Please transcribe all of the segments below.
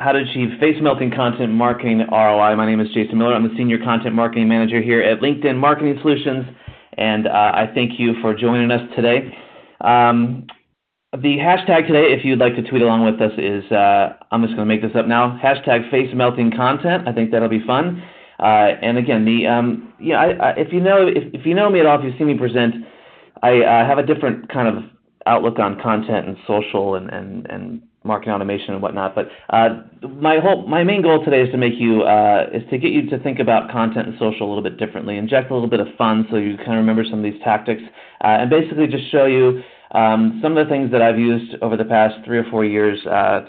how to achieve face-melting content marketing ROI. My name is Jason Miller. I'm the Senior Content Marketing Manager here at LinkedIn Marketing Solutions, and I thank you for joining us today. The hashtag today, if you'd like to tweet along with us, is, I'm just going to make this up now, hashtag face-melting content. I think that'll be fun. And again, if you know me at all, if you've seen me present, I have a different kind of outlook on content and social and marketing automation and whatnot. But my main goal today is to make you is to get you to think about content and social a little bit differently, inject a little bit of fun so you kind of remember some of these tactics, and basically just show you some of the things that I've used over the past 3 or 4 years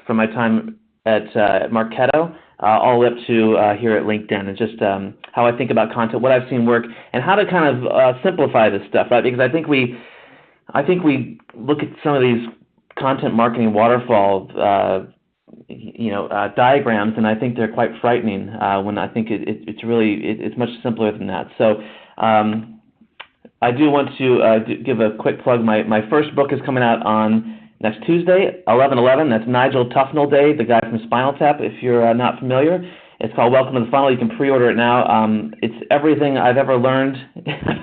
from my time at Marketo all the way up to here at LinkedIn, and just how I think about content, what I've seen work, and how to kind of simplify this stuff, right? Because I think we look at some of these content marketing waterfall diagrams, and I think they're quite frightening when I think it's much simpler than that. So I do want to give a quick plug. My first book is coming out on next Tuesday, 11/11. That's Nigel Tufnell Day, the guy from Spinal Tap, if you're not familiar. It's called Welcome to the Funnel. You can pre-order it now. It's everything I've ever learned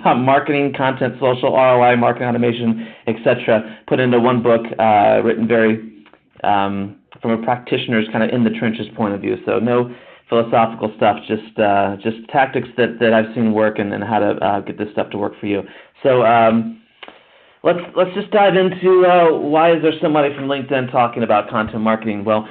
about marketing, content, social, ROI, marketing automation, etc., put into one book, written very from a practitioner's kind of in the trenches point of view. So no philosophical stuff, just tactics that I've seen work and how to get this stuff to work for you. So let's just dive into why is there somebody from LinkedIn talking about content marketing? Well,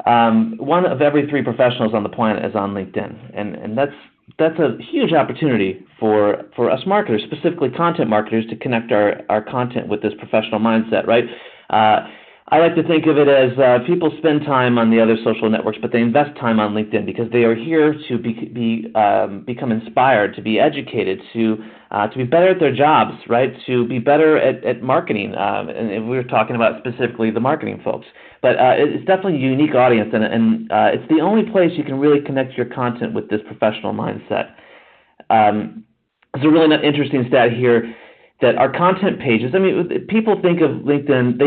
one of every 3 professionals on the planet is on LinkedIn, and that's a huge opportunity for us marketers, specifically content marketers, to connect our content with this professional mindset, right? I like to think of it as people spend time on the other social networks, but they invest time on LinkedIn because they are here to become inspired, to be educated, to be better at their jobs, right? To be better at marketing, and we were talking about specifically the marketing folks. But it's definitely a unique audience, and it's the only place you can really connect your content with this professional mindset. There's a really interesting stat here that our content pages, I mean, people think of LinkedIn,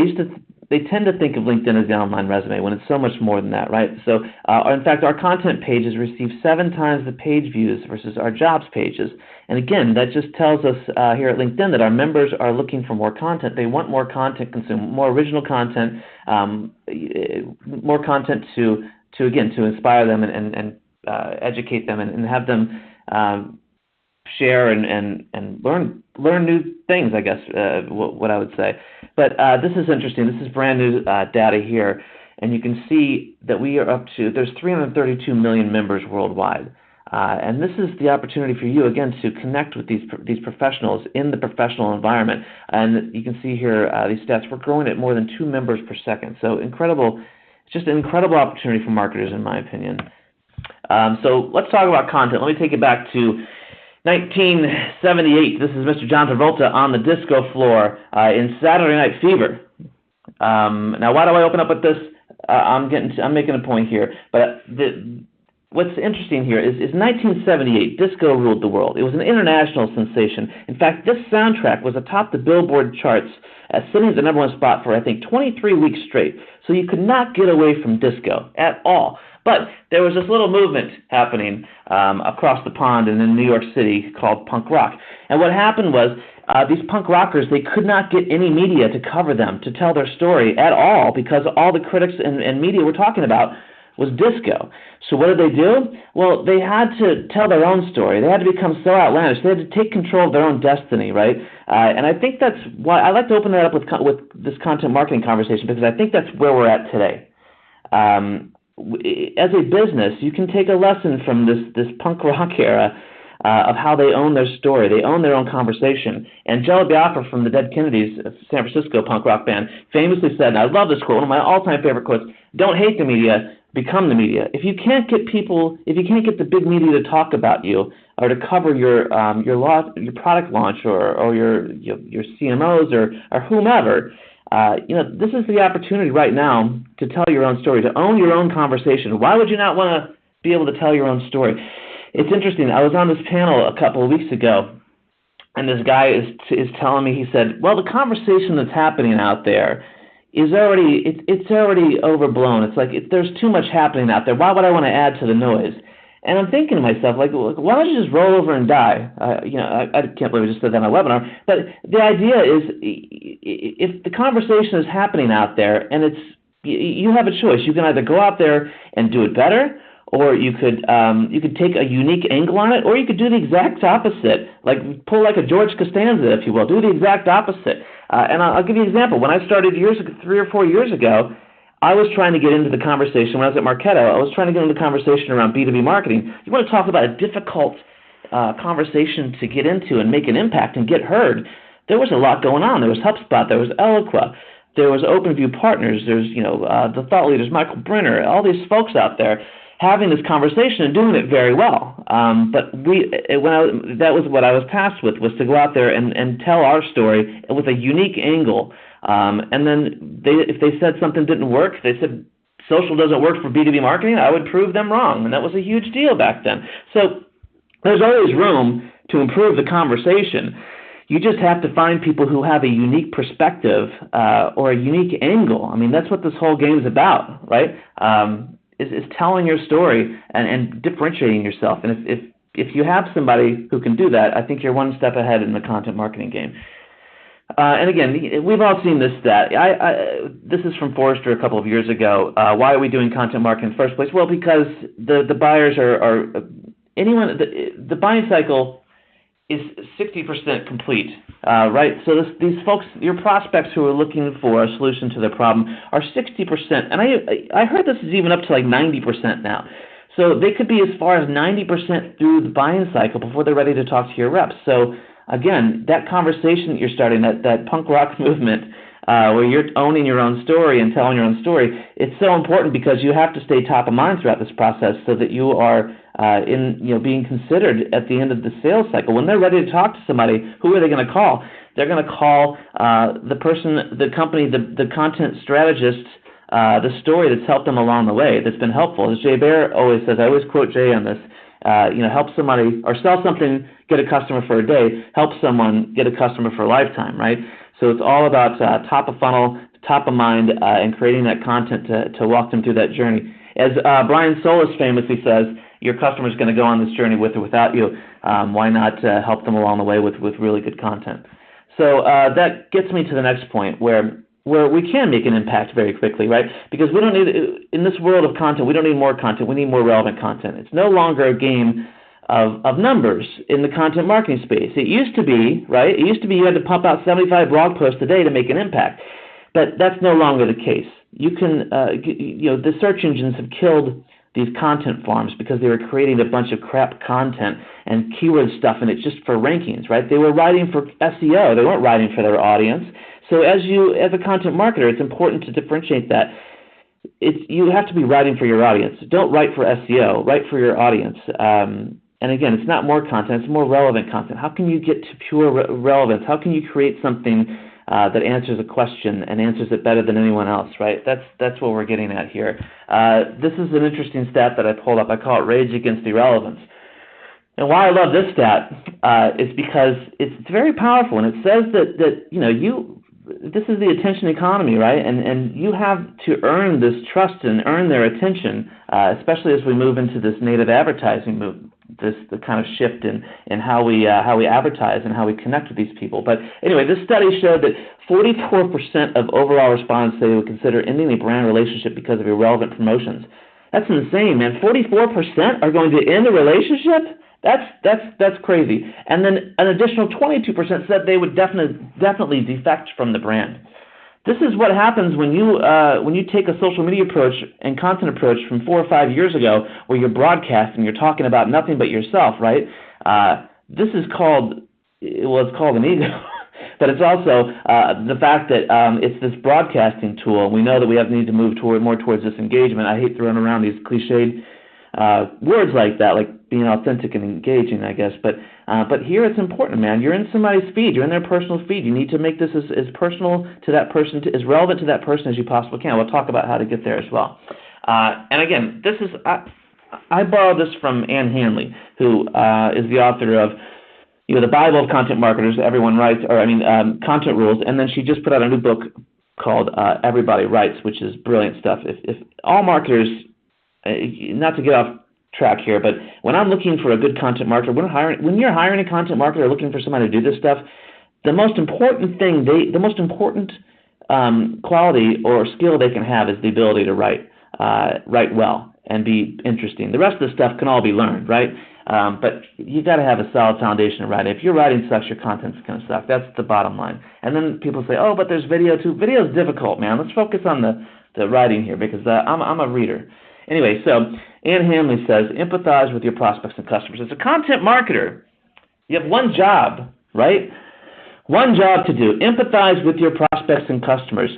they tend to think of LinkedIn as the online resume when it's so much more than that, right? So, in fact, our content pages receive 7 times the page views versus our jobs pages. And again, that just tells us here at LinkedIn that our members are looking for more content. They want more content consumed, more original content, more content to inspire them and educate them and have them share and learn new things, I guess, what I would say. But this is interesting. This is brand new data here, and you can see that we are up to, there's 332 million members worldwide. And this is the opportunity for you, again, to connect with these professionals in the professional environment. And you can see here these stats. We're growing at more than 2 members per second. So incredible, just an incredible opportunity for marketers, in my opinion. So let's talk about content. Let me take it back to 1978. This is Mr. John Travolta on the disco floor in Saturday Night Fever. Now, why do I open up with this? I'm making a point here, but what's interesting here is 1978, disco ruled the world. It was an international sensation. In fact, this soundtrack was atop the Billboard charts, sitting at the #1 spot for, I think, 23 weeks straight. So you could not get away from disco at all. But there was this little movement happening across the pond and in New York City called punk rock. And what happened was these punk rockers, they could not get any media to cover them, to tell their story at all, because all the critics and media were talking about was disco. So what did they do? Well, they had to tell their own story. They had to become so outlandish. They had to take control of their own destiny, right? And I think that's why I like to open that up with this content marketing conversation, because I think that's where we're at today. As a business, you can take a lesson from this punk rock era of how they own their story. They own their own conversation. And Jello Biafra from the Dead Kennedys, a San Francisco punk rock band, famously said, and I love this quote, one of my all-time favorite quotes, "Don't hate the media, become the media." If you can't get the big media to talk about you or to cover your product launch or your CMOs or whomever, this is the opportunity right now to tell your own story, to own your own conversation. Why would you not want to be able to tell your own story? It's interesting. I was on this panel a couple of weeks ago, and this guy is telling me, he said, well, the conversation that's happening out there it's already overblown. It's like there's too much happening out there. Why would I want to add to the noise? And I'm thinking to myself, like, well, why don't you just roll over and die? I can't believe I just said that on a webinar. But the idea is, if the conversation is happening out there, and you have a choice. You can either go out there and do it better, or you could take a unique angle on it, or you could do the exact opposite, like pull like a George Costanza, if you will, do the exact opposite. And I'll give you an example. When I started 3 or 4 years ago, I was trying to get into the conversation. When I was at Marketo, I was trying to get into the conversation around B2B marketing. You want to talk about a difficult conversation to get into and make an impact and get heard. There was a lot going on. There was HubSpot. There was Eloqua. There was OpenView Partners. There's the thought leaders, Michael Brenner, all these folks out there having this conversation and doing it very well. But that was what I was tasked with, was to go out there and tell our story with a unique angle. And then if they said something didn't work, they said social doesn't work for B2B marketing, I would prove them wrong. And that was a huge deal back then. So there's always room to improve the conversation. You just have to find people who have a unique perspective or a unique angle. I mean, that's what this whole game is about, right? Is telling your story and differentiating yourself. And if you have somebody who can do that, I think you're one step ahead in the content marketing game. And again, we've all seen this stat. This is from Forrester a couple of years ago. Why are we doing content marketing in the first place? Well, because the buyers are anyone. The buying cycle is 60% complete, right? So these folks, your prospects who are looking for a solution to their problem, are 60%. And I heard this is even up to like 90% now. So they could be as far as 90% through the buying cycle before they're ready to talk to your reps. So again, that conversation that you're starting, that punk rock movement, where you're owning your own story and telling your own story, it's so important because you have to stay top of mind throughout this process so that you are being considered at the end of the sales cycle. When they're ready to talk to somebody, who are they going to call? They're going to call the person, the company, the content strategist, the story that's helped them along the way, that's been helpful. As Jay Baer always says, I always quote Jay on this, help somebody or sell something, get a customer for a day, help someone get a customer for a lifetime, right? So it's all about top of funnel, top of mind, and creating that content to walk them through that journey. As Brian Solis famously says, your customer's going to go on this journey with or without you. Why not help them along the way with really good content? So that gets me to the next point where we can make an impact very quickly, right? Because we don't need, in this world of content, we don't need more content. We need more relevant content. It's no longer a game of numbers in the content marketing space. It used to be, right? It used to be you had to pump out 75 blog posts a day to make an impact. But that's no longer the case. You can, the search engines have killed these content farms because they were creating a bunch of crap content and keyword stuff in it just for rankings, right? They were writing for SEO. They weren't writing for their audience. So as a content marketer, it's important to differentiate that. You have to be writing for your audience. Don't write for SEO. Write for your audience. And again, it's not more content. It's more relevant content. How can you get to pure relevance? How can you create something that answers a question and answers it better than anyone else, right? That's what we're getting at here. This is an interesting stat that I pulled up. I call it Rage Against Irrelevance. And why I love this stat is because it's very powerful, and it says that this is the attention economy, right? And you have to earn this trust and earn their attention, especially as we move into this native advertising movement. The kind of shift in how we advertise and how we connect with these people. But anyway, this study showed that 44% of overall respondents say they would consider ending a brand relationship because of irrelevant promotions. That's insane, man. 44% are going to end a relationship? That's crazy. And then an additional 22% said they would definitely defect from the brand. This is what happens when you take a social media approach and content approach from 4 or 5 years ago, where you're broadcasting, you're talking about nothing but yourself, right? This is called an ego, but it's also the fact that it's this broadcasting tool. We know that we need to move more towards this engagement. I hate throwing around these cliched words like that, like being authentic and engaging, I guess. But here it's important, man. You're in somebody's feed. You're in their personal feed. You need to make this as personal to that person, as relevant to that person as you possibly can. We'll talk about how to get there as well. And again, this is I borrowed this from Ann Handley, who is the author of the Bible of Content Marketers. Everyone writes, content rules, and then she just put out a new book called Everybody Writes, which is brilliant stuff. If all marketers, not to get off track here, but when I'm looking for a good content marketer, when you're hiring a content marketer or looking for somebody to do this stuff, the most important thing, quality or skill they can have is the ability to write well and be interesting. The rest of the stuff can all be learned, right? But you got to have a solid foundation of writing. If your writing sucks, your content's going to suck. That's the bottom line. And then people say, oh, but there's video too. Video is difficult, man. Let's focus on the writing here because I'm a reader. Anyway, so Ann Hanley says, empathize with your prospects and customers. As a content marketer, you have one job, right? One job to do: empathize with your prospects and customers.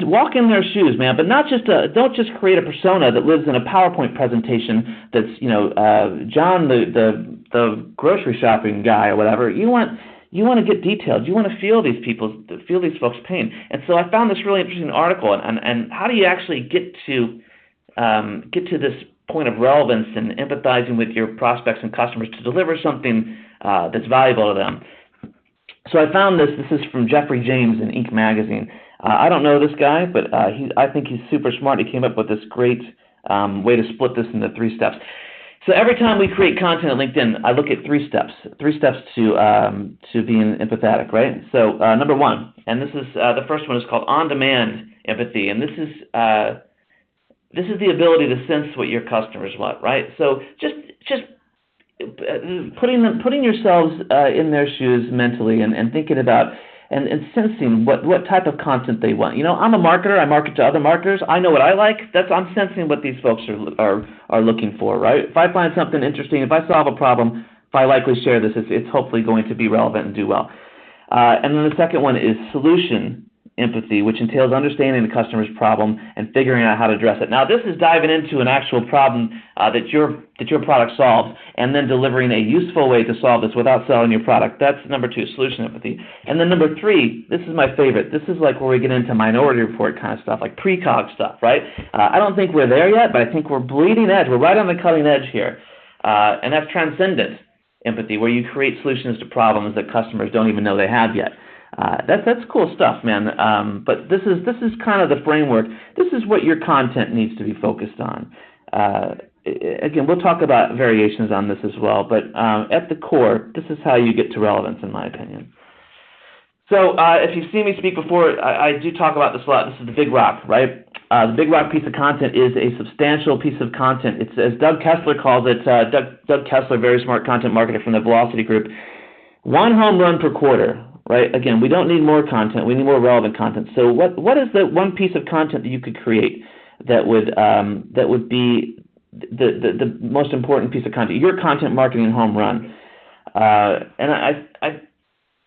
Walk in their shoes, man. But don't just create a persona that lives in a PowerPoint presentation that's John the grocery shopping guy or whatever. You want to get detailed. You want to feel these folks' pain. And so I found this really interesting article. And how do you actually get to this point of relevance and empathizing with your prospects and customers to deliver something that's valuable to them? So I found this. This is from Jeffrey James in Inc. magazine. I don't know this guy, but I think he's super smart. He came up with this great way to split this into 3 steps. So every time we create content at LinkedIn, I look at 3 steps. 3 steps to being empathetic, right? So number 1, and this is the first one is called on-demand empathy, and this is the ability to sense what your customers want, right? So just putting yourselves in their shoes mentally and thinking about and sensing what type of content they want. I'm a marketer. I market to other marketers. I know what I like. I'm sensing what these folks are looking for, right? If I find something interesting, if I solve a problem, if I likely share this, it's hopefully going to be relevant and do well. And then the second one is solution empathy, which entails understanding the customer's problem and figuring out how to address it. Now, this is diving into an actual problem that your product solves, and then delivering a useful way to solve this without selling your product. That's number 2, solution empathy. And then number 3, this is my favorite. This is like where we get into Minority Report kind of stuff, like precog stuff, right? I don't think we're there yet, but I think we're bleeding edge. We're right on the cutting edge here, and that's transcendent empathy, where you create solutions to problems that customers don't even know they have yet. That's cool stuff, man. But this is kind of the framework. This is what your content needs to be focused on. Again, we'll talk about variations on this as well. But at the core, this is how you get to relevance, in my opinion. So if you've seen me speak before, I do talk about this a lot. This is the big rock, right? The big rock piece of content is a substantial piece of content. It's, as Doug Kessler calls it, Doug Kessler, very smart content marketer from the Velocity Group, 1 home run per quarter. Right? Again, we don't need more content. We need more relevant content. So what is the one piece of content that you could create that would be the most important piece of content? Your content marketing home run. And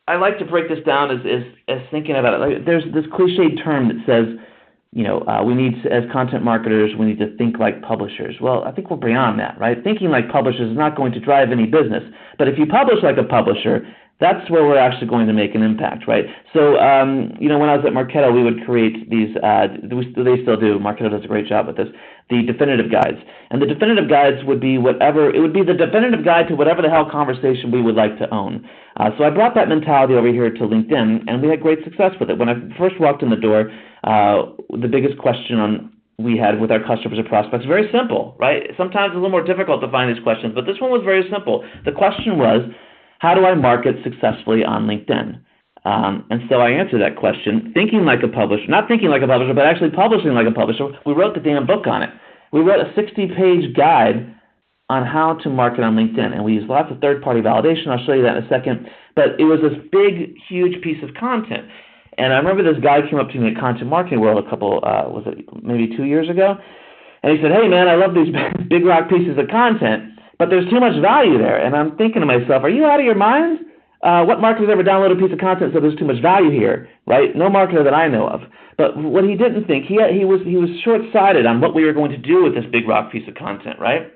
I like to break this down as thinking about it. Like, there's this cliched term that says, we need, as content marketers, we need to think like publishers. Well, I think we're beyond that, right? Thinking like publishers is not going to drive any business. But if you publish like a publisher, that's where we're actually going to make an impact, right? So, when I was at Marketo, we would create these, they still do, Marketo does a great job with this, the definitive guides. And the definitive guides would be the definitive guide to whatever the hell conversation we would like to own. So I brought that mentality over here to LinkedIn, and we had great success with it. When I first walked in the door, the biggest question we had with our customers and prospects, very simple, right? Sometimes it's a little more difficult to find these questions, but this one was very simple. The question was, how do I market successfully on LinkedIn? And so I answered that question thinking like a publisher, not thinking like a publisher, but actually publishing like a publisher. We wrote the damn book on it. We wrote a 60-page guide on how to market on LinkedIn, and we used lots of third-party validation. I'll show you that in a second. But it was this big, huge piece of content. And I remember this guy came up to me at Content Marketing World maybe 2 years ago? And he said, hey, man, I love these big rock pieces of content, but there's too much value there. And I'm thinking to myself, are you out of your mind? What marketer's ever downloaded a piece of content and said there's too much value here, right? No marketer that I know of. But what he didn't think, he was short-sighted on what we were going to do with this big rock piece of content, right?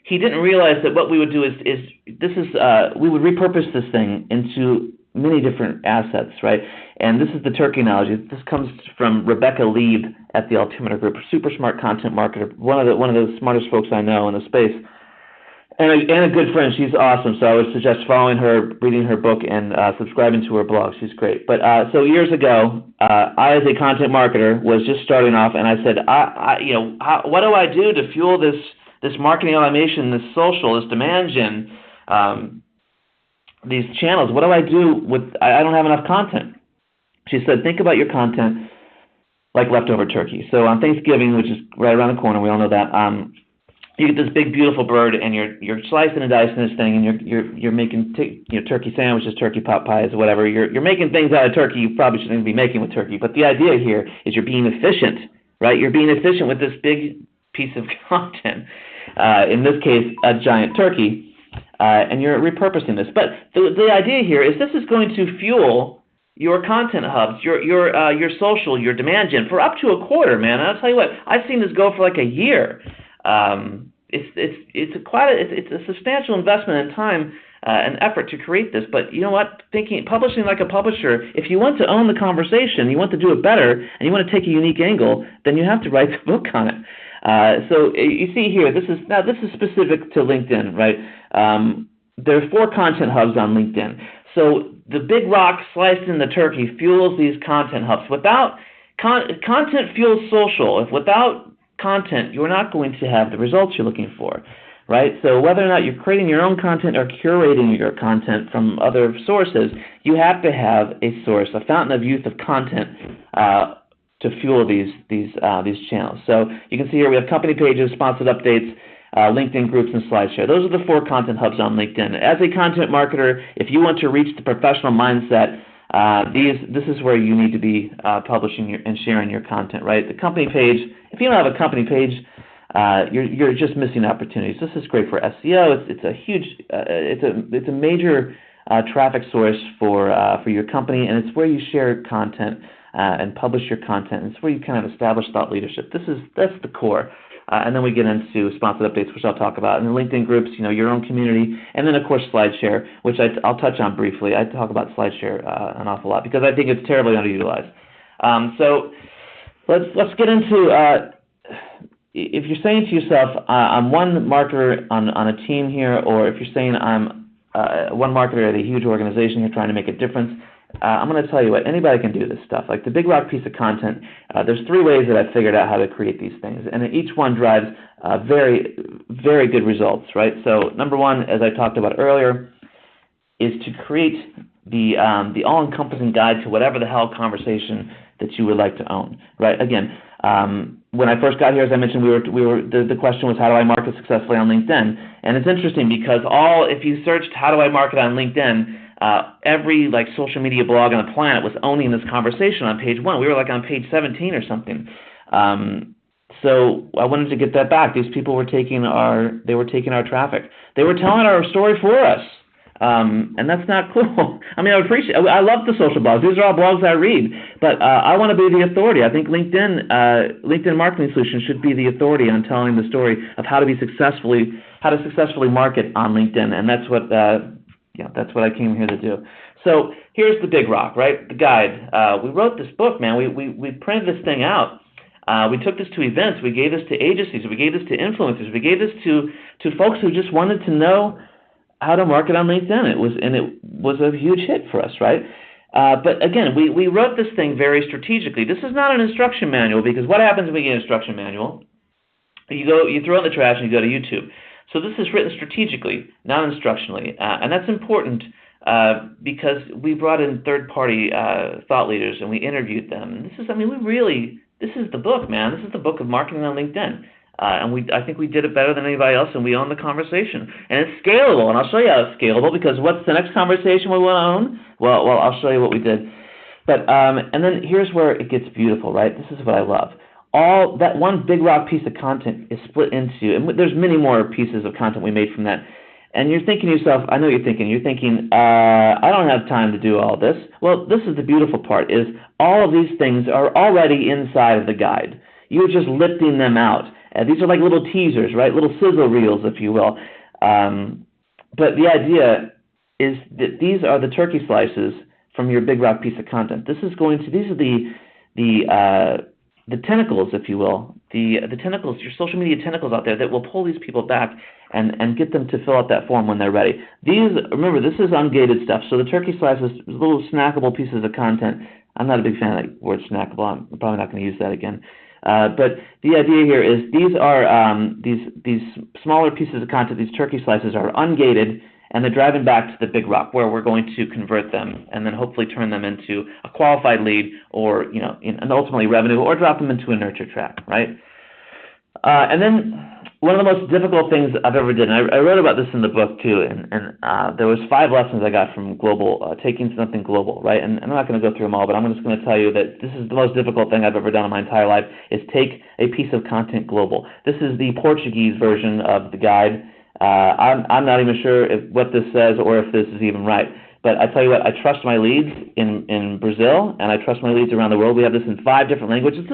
He didn't realize that what we would do we would repurpose this thing into many different assets, right? And this is the turkey analogy. This comes from Rebecca Lieb at the Altimeter Group, super smart content marketer, one of the smartest folks I know in the space. And a good friend. She's awesome. So I would suggest following her, reading her book, and subscribing to her blog. She's great. But so years ago, I, as a content marketer, was just starting off, and I said, what do I do to fuel this marketing automation, this social, this demand gen, these channels? What do I do with? I don't have enough content. She said, think about your content like leftover turkey. So on Thanksgiving, which is right around the corner, we all know that. You get this big, beautiful bird, and you're slicing and dicing this thing, and you're making turkey sandwiches, turkey pot pies, whatever. You're making things out of turkey you probably shouldn't be making with turkey. But the idea here is you're being efficient, right? You're being efficient with this big piece of content. In this case, a giant turkey, and you're repurposing this. But the idea here is this is going to fuel your content hubs, your social, your demand gen for up to a quarter, man. And I'll tell you what, I've seen this go for like a year. It's a substantial investment in time and effort to create this. But you know what? Publishing like a publisher, if you want to own the conversation, you want to do it better, and you want to take a unique angle, then you have to write the book on it. So you see here, this is specific to LinkedIn, right? There are 4 content hubs on LinkedIn. So the big rock sliced in the turkey fuels these content hubs. Without content fuels social. If without content, you're not going to have the results you're looking for, right? So whether or not you're creating your own content or curating your content from other sources, you have to have a source, a fountain of youth of content to fuel these channels. So you can see here we have company pages, sponsored updates, LinkedIn groups, and SlideShare. Those are the 4 content hubs on LinkedIn. As a content marketer, if you want to reach the professional mindset, this is where you need to be publishing and sharing your content, right? The company page, if you don't have a company page, you're just missing opportunities. This is great for SEO. It's a huge, it's a major traffic source for your company, and it's where you share content and publish your content. It's where you kind of establish thought leadership. That's the core. And then we get into sponsored updates, which I'll talk about, and the LinkedIn groups, your own community, and then, of course, SlideShare, which I'll touch on briefly. I talk about SlideShare an awful lot because I think it's terribly underutilized. So let's get into, if you're saying to yourself, I'm one marketer on a team here, or if you're saying I'm one marketer at a huge organization here trying to make a difference, I'm going to tell you what, anybody can do this stuff. Like the big rock piece of content, there's 3 ways that I've figured out how to create these things, and each one drives very, very good results, right? So number 1, as I talked about earlier, is to create the all-encompassing guide to whatever the hell conversation that you would like to own, right? Again, when I first got here, as I mentioned, the question was, how do I market successfully on LinkedIn? And it's interesting because if you searched how do I market on LinkedIn, every social media blog on the planet was owning this conversation on page 1. We were on page 17 or something. So I wanted to get that back. These people were taking our traffic. They were telling our story for us. And that's not cool. I mean, I love the social blogs. These are all blogs I read, but I want to be the authority. I think LinkedIn Marketing Solutions should be the authority on telling the story of how to successfully market on LinkedIn, and that's what I came here to do. So here's the big rock, right? The guide. We wrote this book, man. We printed this thing out. We took this to events. We gave this to agencies. We gave this to influencers. We gave this to folks who just wanted to know how to market on LinkedIn. It was a huge hit for us, right? But again, we wrote this thing very strategically. This is not an instruction manual, because what happens when we get an instruction manual? You throw it in the trash and you go to YouTube. So this is written strategically, not instructionally, and that's important because we brought in third-party thought leaders and we interviewed them. And this is the book, man. This is the book of marketing on LinkedIn. And I think we did it better than anybody else, and we own the conversation. And it's scalable, and I'll show you how it's scalable, because what's the next conversation we want to own? Well, I'll show you what we did. But and then here's where it gets beautiful, right? This is what I love. All that one big rock piece of content is split into, and there's many more pieces of content we made from that. And you're thinking to yourself, I know you're thinking, I don't have time to do all this. Well, this is the beautiful part, is all of these things are already inside of the guide. You're just lifting them out. These are like little teasers, right? Little sizzle reels, if you will. But the idea is that these are the turkey slices from your big rock piece of content. These are the tentacles, if you will, the tentacles, your social media tentacles out there that will pull these people back and get them to fill out that form when they're ready. Remember, this is ungated stuff. So the turkey slices, little snackable pieces of content. I'm not a big fan of that word snackable. I'm probably not going to use that again. But the idea here is these are these smaller pieces of content. These turkey slices are ungated, and they're driving back to the big rock where we're going to convert them and then hopefully turn them into a qualified lead, or and ultimately revenue, or drop them into a nurture track, right? And then one of the most difficult things I've ever done, I wrote about this in the book too, and there was 5 lessons I got from taking something global, right? And I'm not going to go through them all, but I'm just going to tell you that this is the most difficult thing I've ever done in my entire life, is take a piece of content global. This is the Portuguese version of the guide. I'm not even sure what this says or if this is even right. But I tell you what, I trust my leads in Brazil, and I trust my leads around the world. We have this in 5 different languages.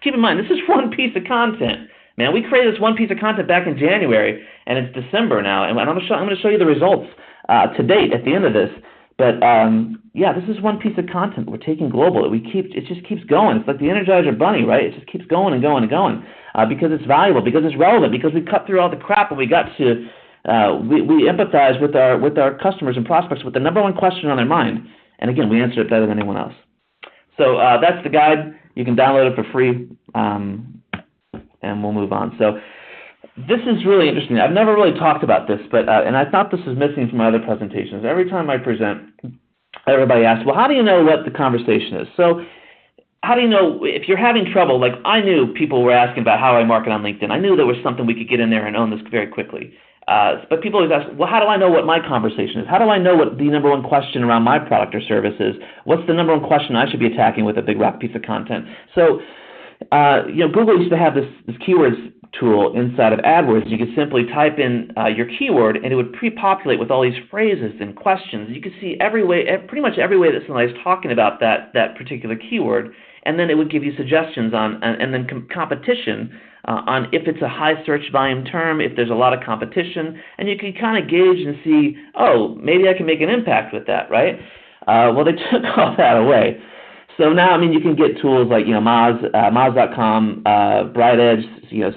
Keep in mind, this is one piece of content. Man, we created this one piece of content back in January, and it's December now, and I'm going to show you the results to date at the end of this. But this is one piece of content we're taking global. It just keeps going. It's like the Energizer Bunny, right? It just keeps going and going and going because it's valuable, because it's relevant, because we cut through all the crap and we got to we empathize with our customers and prospects with the number one question on their mind, and again, we answer it better than anyone else. So that's the guide. You can download it for free. And we'll move on. So this is really interesting. I've never really talked about this, but and I thought this was missing from my other presentations. Every time I present, everybody asks, well, how do you know what the conversation is? So how do you know if you're having trouble? Like, I knew people were asking about how I market on LinkedIn. I knew there was something we could get in there and own this very quickly. But people always ask, well, how do I know what my conversation is? How do I know what the number one question around my product or service is? What's the number one question I should be attacking with a big rock piece of content? So Google used to have this keywords tool inside of AdWords. You could simply type in your keyword, and it would pre-populate with all these phrases and questions. You could see pretty much every way that somebody's talking about that particular keyword, and then it would give you suggestions on, and then competition on if it's a high search volume term, if there's a lot of competition, and you can kind of gauge and see, oh, maybe I can make an impact with that, right? Well, they took all that away. So now, you can get tools like, Moz.com, Bright Edge,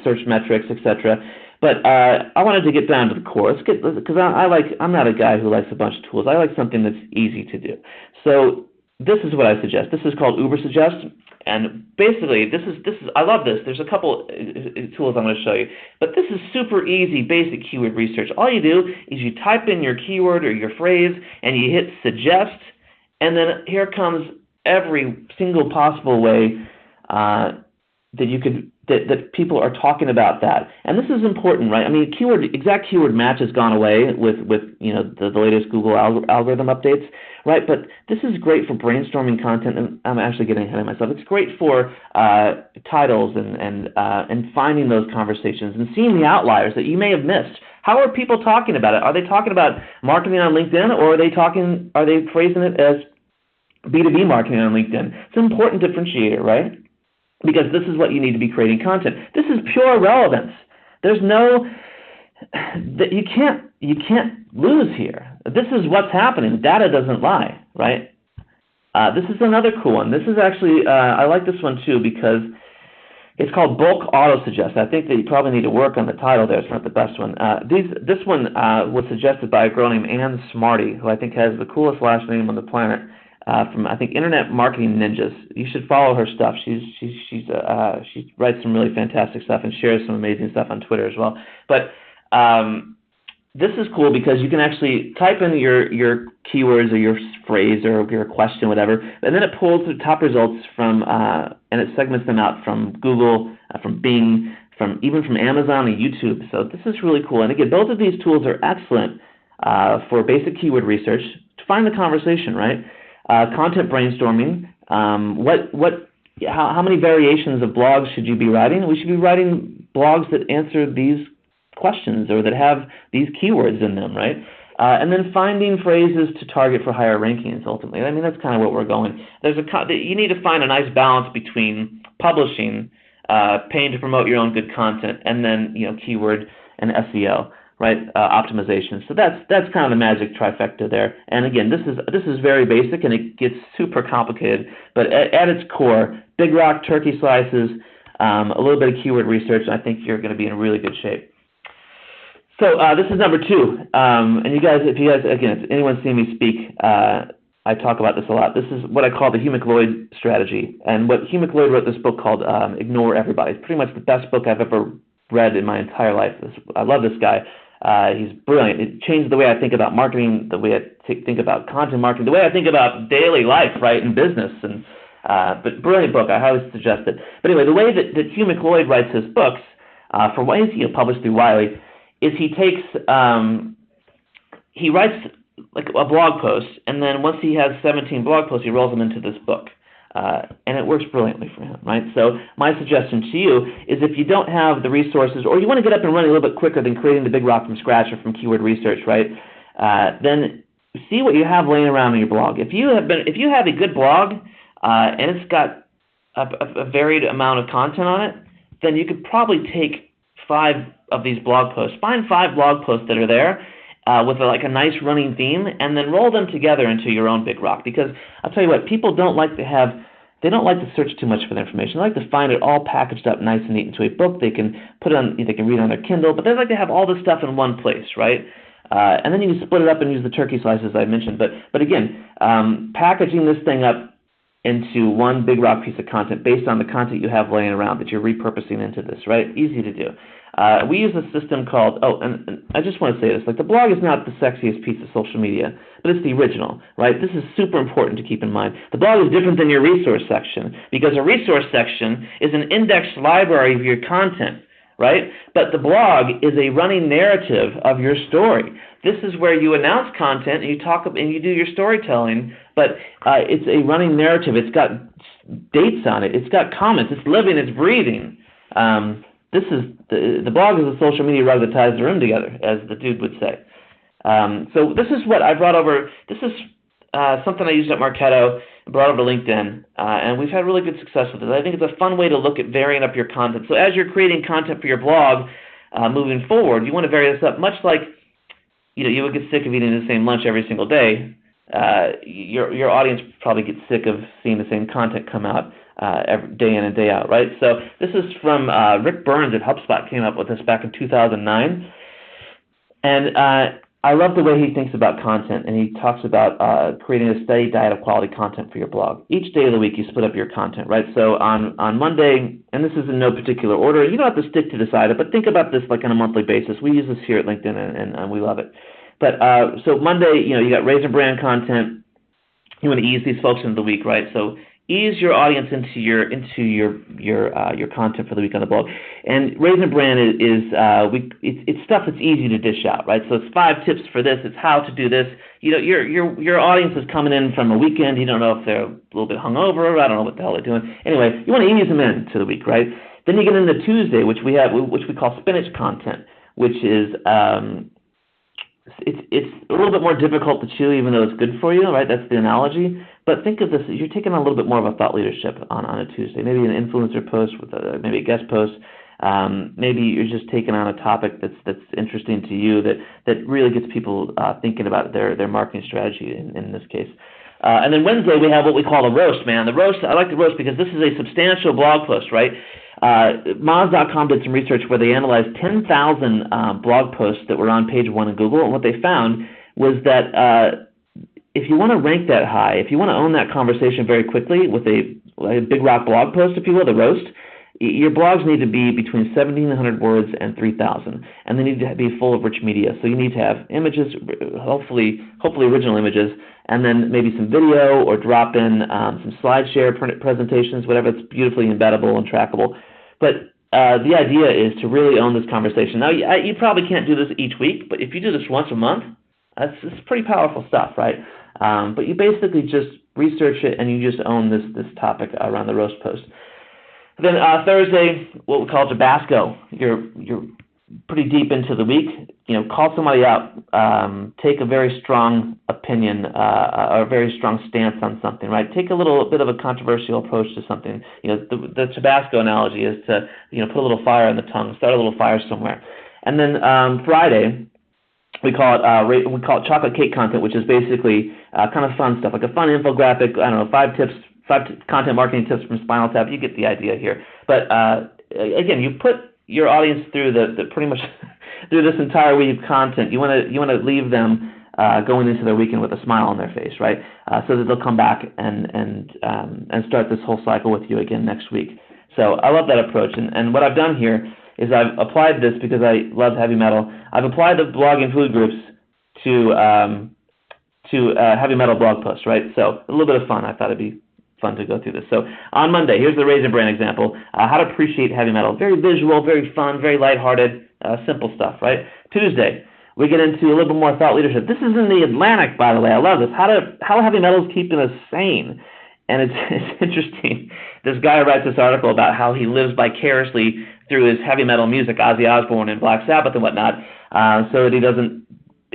search metrics, etc. But I wanted to get down to the core. Because I'm not a guy who likes a bunch of tools. I like something that's easy to do. So this is what I suggest. This is called Uber Suggest, and basically, this is I love this. There's a couple tools I'm going to show you, but this is super easy, basic keyword research. All you do is you type in your keyword or your phrase, and you hit Suggest, and then here comes every single possible way that people are talking about that. And this is important, right? Exact keyword match has gone away with the latest Google algorithm updates, right? But this is great for brainstorming content, and I'm actually getting ahead of myself. It's great for titles and finding those conversations and seeing the outliers that you may have missed. How are people talking about it? Are they talking about marketing on LinkedIn, or are they phrasing it as B2B marketing on LinkedIn? It's an important differentiator, right? Because this is what you need to be creating content. This is pure relevance. There's you can't lose here. This is what's happening. Data doesn't lie, right? This is another cool one. This is actually, I like this one too because it's called Bulk Auto Suggest. I think that you probably need to work on the title there. It's not the best one. This one was suggested by a girl named Ann Smarty, who I think has the coolest last name on the planet. From I think Internet Marketing Ninjas. You should follow her stuff. She writes some really fantastic stuff and shares some amazing stuff on Twitter as well. But this is cool because you can actually type in your keywords or your phrase or your question, whatever, and then it pulls the top results from and it segments them out from Google, from Bing, even from Amazon and YouTube. So this is really cool. And again, both of these tools are excellent for basic keyword research to find the conversation, right? Content brainstorming. How many variations of blogs should you be writing? We should be writing blogs that answer these questions or that have these keywords in them, right? And then finding phrases to target for higher rankings. Ultimately, that's kind of what we're going. You need to find a nice balance between publishing, paying to promote your own good content, and then keyword and SEO. Right, optimization. So that's kind of the magic trifecta there. And again, this is very basic, and it gets super complicated. But at its core, big rock turkey slices, a little bit of keyword research, and I think you're going to be in really good shape. So this is number 2, and you guys, again, if anyone's seen me speak, I talk about this a lot. This is what I call the Hugh McLeod strategy, and what Hugh McLeod wrote this book called Ignore Everybody. It's pretty much the best book I've ever read in my entire life. I love this guy. He's brilliant. It changed the way I think about marketing, the way I think about content marketing, the way I think about daily life, right, in business. And but brilliant book. I highly suggest it. But anyway, the way that Hugh McLeod writes his books, for ways published through Wiley, is he writes like a blog post, and then once he has 17 blog posts, he rolls them into this book. And it works brilliantly for him, right? So my suggestion to you is if you don't have the resources, or you want to get up and running a little bit quicker than creating the big rock from scratch or from keyword research, right? Then see what you have laying around in your blog. If you have a good blog and it's got a varied amount of content on it, then you could probably take 5 of these blog posts, find 5 blog posts that are there, with a nice running theme, and then roll them together into your own big rock. Because I'll tell you what, people don't like to search too much for the information. They like to find it all packaged up nice and neat into a book. They can they can read on their Kindle, but they like to have all this stuff in one place, right? And then you can split it up and use the turkey slices I mentioned. But again, packaging this thing up into one big rock piece of content based on the content you have laying around that you're repurposing into this, right? Easy to do. We use a system called, and I just want to say this, the blog is not the sexiest piece of social media, but it's the original, right? This is super important to keep in mind. The blog is different than your resource section, because a resource section is an indexed library of your content, right? But the blog is a running narrative of your story. This is where you announce content and you talk and you do your storytelling, but it's a running narrative. It's got dates on it. It's got comments. It's living. It's breathing. This is the blog is a social media rug that ties the room together, as the dude would say. So this is what I brought over. This is something I used at Marketo, brought over to LinkedIn, and we've had really good success with it. I think it's a fun way to look at varying up your content. So as you're creating content for your blog moving forward, you want to vary this up, much like you would get sick of eating the same lunch every single day. Your audience probably gets sick of seeing the same content come out every day in and day out, right? So this is from Rick Burns at HubSpot, came up with this back in 2009. And I love the way he thinks about content, and he talks about creating a steady diet of quality content for your blog. Each day of the week, you split up your content, right? So on Monday, and this is in no particular order, you don't have to stick to this either, but think about this on a monthly basis. We use this here at LinkedIn, and we love it. But so Monday, you got raise and brand content. You want to ease these folks into the week, right? So ease your audience into your content for the week on the blog. And raise and brand is it's stuff that's easy to dish out, right? So it's 5 tips for this. It's how to do this. Your audience is coming in from a weekend. You don't know if they're a little bit hungover. I don't know what the hell they're doing. Anyway, you want to ease them into the week, right? Then you get into Tuesday, which we call Spinach content, which is it's a little bit more difficult to chew, even though it's good for you, right? That's the analogy. But think of this: you're taking on a little bit more of a thought leadership on a Tuesday. Maybe an influencer post with maybe a guest post. Maybe you're just taking on a topic that's interesting to you that really gets people thinking about their marketing strategy in this case. And then Wednesday we have what we call the roast, man. The roast, I like the roast because this is a substantial blog post, right? Moz.com did some research where they analyzed 10,000 blog posts that were on page 1 in Google, and what they found was that if you want to rank that high, if you want to own that conversation very quickly with a big rock blog post, if you will, the roast, your blogs need to be between 1,700 words and 3,000, and they need to be full of rich media. So you need to have images, hopefully original images, and then maybe some video or drop in some SlideShare presentations, whatever that's beautifully embeddable and trackable. But the idea is to really own this conversation. Now, you probably can't do this each week, but if you do this once a month, it's pretty powerful stuff, right? But you basically just research it and you just own this topic around the roast post. Then Thursday, what we call Tabasco. You're pretty deep into the week. Call somebody out. Take a very strong opinion or a very strong stance on something, right? Take a little bit of a controversial approach to something. The Tabasco analogy is to put a little fire in the tongue, start a little fire somewhere. And then Friday, we call it chocolate cake content, which is basically kind of fun stuff, like a fun infographic. I don't know, 5 tips content marketing tips from Spinal Tap. You get the idea here. But again, you put your audience through the pretty much through this entire week of content. You want to leave them going into their weekend with a smile on their face, right? So that they'll come back and start this whole cycle with you again next week. So I love that approach. And what I've done here is I've applied this because I love heavy metal. I've applied the blog and food groups to heavy metal blog posts, right? So a little bit of fun. I thought it'd be fun to go through this. So on Monday, here's the Raisin Bran example. How to appreciate heavy metal. Very visual, very fun, very lighthearted, simple stuff, right? Tuesday, we get into a little bit more thought leadership. This is in the Atlantic, by the way. I love this. How heavy metal is keeping us sane. And it's interesting. This guy writes this article about how he lives vicariously through his heavy metal music, Ozzy Osbourne and Black Sabbath and whatnot, so that he doesn't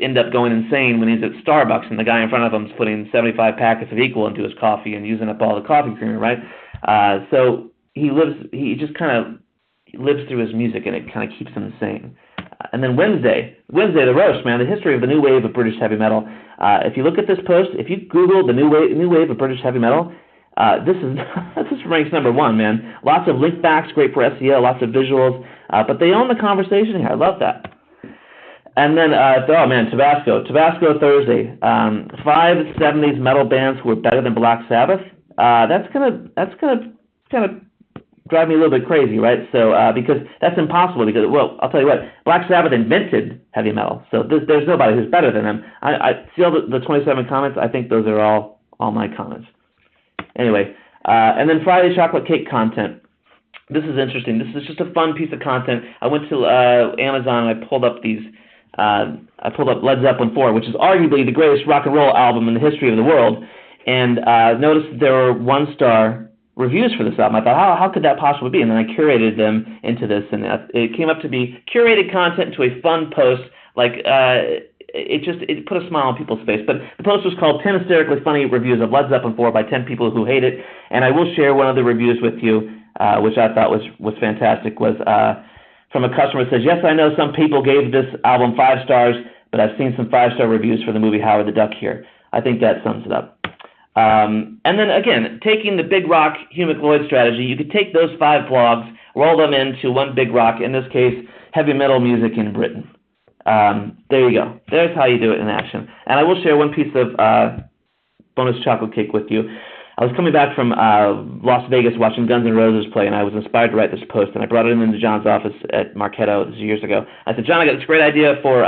end up going insane when he's at Starbucks and the guy in front of him is putting 75 packets of Equal into his coffee and using up all the coffee creamer, right? So he just kind of lives through his music, and it kind of keeps him sane. And then Wednesday, the roast, man, the history of the new wave of British heavy metal. If you look at this post, if you Google the new wave of British heavy metal, this ranks number one, man. Lots of link backs, great for SEO, lots of visuals, but they own the conversation here. I love that. And then, Tabasco Thursday. 5 70s metal bands who were better than Black Sabbath. That's gonna kind of drive me a little bit crazy, right? So because that's impossible. Because, well, I'll tell you what, Black Sabbath invented heavy metal, so there's nobody who's better than them. I see all the 27 comments. I think those are all my comments. Anyway, and then Friday chocolate cake content. This is interesting. This is just a fun piece of content. I went to Amazon and I pulled up Led Zeppelin 4, which is arguably the greatest rock and roll album in the history of the world, and noticed there were 1-star reviews for this album. I thought, how could that possibly be? And then I curated them into this, and it came up to be curated content into a fun post. Like it put a smile on people's face. But the post was called 10 Hysterically Funny Reviews of Led Zeppelin 4 by 10 People Who Hate It, and I will share one of the reviews with you, which I thought was fantastic. Was from a customer that says, yes, I know some people gave this album 5 stars, but I've seen some 5-star reviews for the movie Howard the Duck here. I think that sums it up. And then again, taking the Big Rock Hugh McLeod strategy, you could take those 5 blogs, roll them into one Big Rock, in this case, heavy metal music in Britain. There you go. There's how you do it in action. And I will share one piece of bonus chocolate cake with you. I was coming back from Las Vegas watching Guns N' Roses play, and I was inspired to write this post, and I brought it into John's office at Marketo years ago. I said, John, I got this great idea for,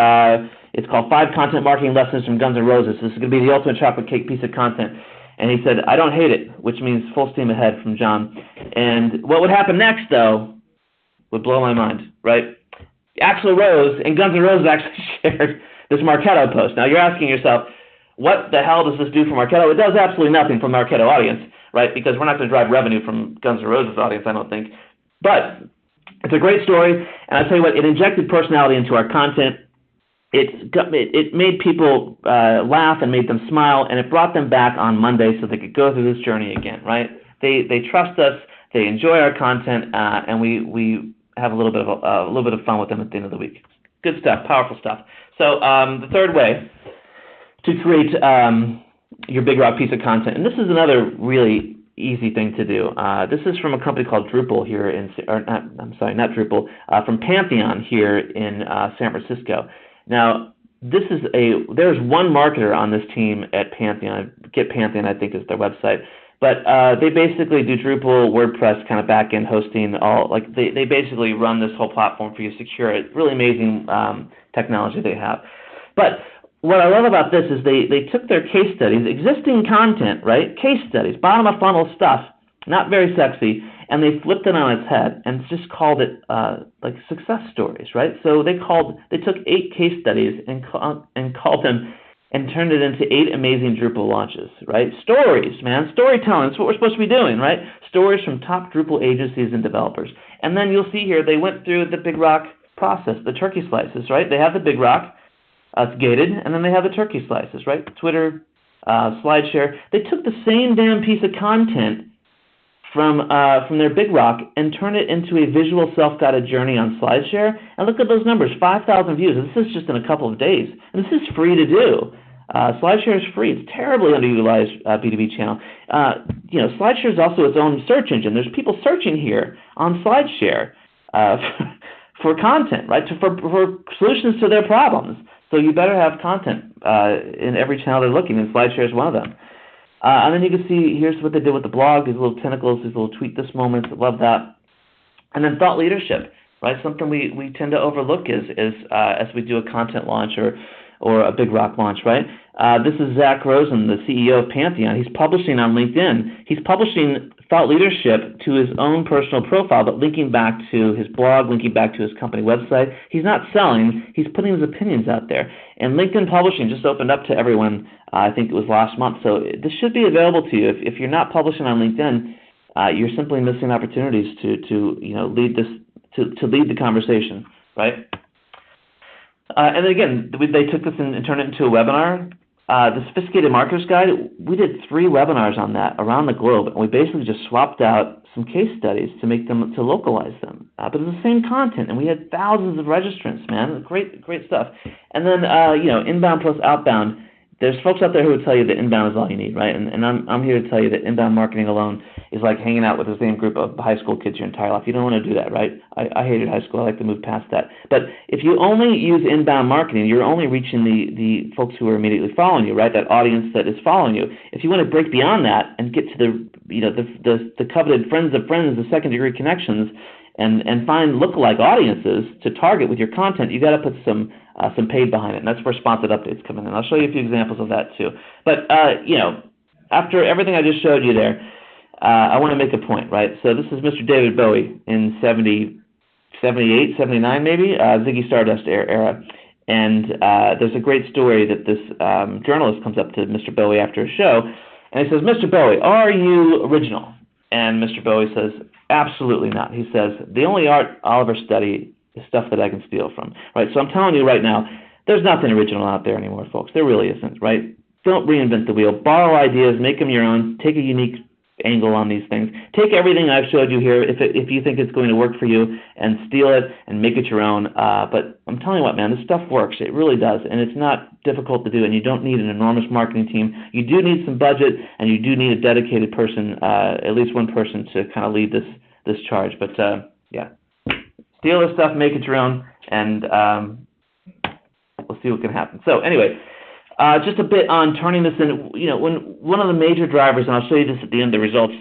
it's called 5 Content Marketing Lessons from Guns N' Roses. This is going to be the ultimate chocolate cake piece of content. And he said, I don't hate it, which means full steam ahead from John. And what would happen next, though, would blow my mind, right? Axl Rose and Guns N' Roses actually shared this Marketo post. Now, you're asking yourself, what the hell does this do for Marketo? It does absolutely nothing for Marketo audience, right? Because we're not going to drive revenue from Guns N' Roses audience, I don't think. But it's a great story, and I'll tell you what, it injected personality into our content. It made people laugh and made them smile, and it brought them back on Monday so they could go through this journey again, right? They trust us, they enjoy our content, and we have a little bit of fun with them at the end of the week. Good stuff, powerful stuff. So the third way to create your Big Rock piece of content, and this is another really easy thing to do. This is from a company called Drupal here from Pantheon here in San Francisco. Now, there's one marketer on this team at Pantheon. Get Pantheon, I think, is their website. But they basically do Drupal, WordPress, kind of back-end hosting. They basically run this whole platform for you, secure it. Really amazing technology they have. But what I love about this is they took their case studies, existing content, right? Case studies, bottom-of-funnel stuff, not very sexy, and they flipped it on its head and just called it like success stories, right? So they took 8 case studies and called them and turned it into 8 amazing Drupal launches, right? Stories, man, storytelling. That's what we're supposed to be doing, right? Stories from top Drupal agencies and developers. And then you'll see here they went through the Big Rock process, the turkey slices, right? They have the Big Rock, it's gated, and then they have the turkey slices, right? Twitter, SlideShare. They took the same damn piece of content from their Big Rock and turn it into a visual self-guided journey on SlideShare. And look at those numbers, 5,000 views. This is just in a couple of days. And this is free to do. SlideShare is free. It's terribly underutilized B2B channel. SlideShare is also its own search engine. There's people searching here on SlideShare for content, right? For solutions to their problems. So you better have content in every channel they're looking, and SlideShare is one of them. And then you can see here's what they did with the blog, these little tentacles, these little tweet this moments. Love that. And then thought leadership, right? Something we tend to overlook is as we do a content launch or a Big Rock launch, right? This is Zach Rosen, the CEO of Pantheon. He's publishing on LinkedIn. He's publishing thought leadership to his own personal profile, but linking back to his blog, linking back to his company website. He's not selling. He's putting his opinions out there. And LinkedIn Publishing just opened up to everyone, I think it was last month. So this should be available to you. If you're not publishing on LinkedIn, you're simply missing opportunities to lead the conversation, right? And then again, they took this and turned it into a webinar. The Sophisticated Marketers Guide, we did 3 webinars on that around the globe, and we basically just swapped out some case studies to localize them. But it's the same content, and we had thousands of registrants, man. Great stuff. And then, inbound plus outbound. There's folks out there who would tell you that inbound is all you need, right? And I'm here to tell you that inbound marketing alone is like hanging out with the same group of high school kids your entire life. You don't want to do that, right? I hated high school. I like to move past that. But if you only use inbound marketing, you're only reaching the folks who are immediately following you, right? That audience that is following you. If you want to break beyond that and get to the coveted friends of friends, the second-degree connections, and find lookalike audiences to target with your content, you got to put some paid behind it, and that's where sponsored updates come in. And I'll show you a few examples of that too. But after everything I just showed you there, I want to make a point, right? So this is Mr. David Bowie in 78, 79 maybe, Ziggy Stardust era. And there's a great story that this journalist comes up to Mr. Bowie after a show, and he says, "Mr. Bowie, are you original?" And Mr. Bowie says, "Absolutely not." He says, "The only art I'll ever study is stuff that I can steal from." Right? So I'm telling you right now, there's nothing original out there anymore, folks. There really isn't, right? Don't reinvent the wheel. Borrow ideas, make them your own, take a unique angle on these things. Take everything I've showed you here if you think it's going to work for you, and steal it and make it your own. But I'm telling you what, man, this stuff works. It really does, and it's not difficult to do, and you don't need an enormous marketing team. You do need some budget, and you do need a dedicated person, at least one person, to kind of lead this charge. But yeah, steal this stuff, make it your own, and we'll see what can happen. So anyway, just a bit on turning this in. When one of the major drivers, and I'll show you this at the end of the results,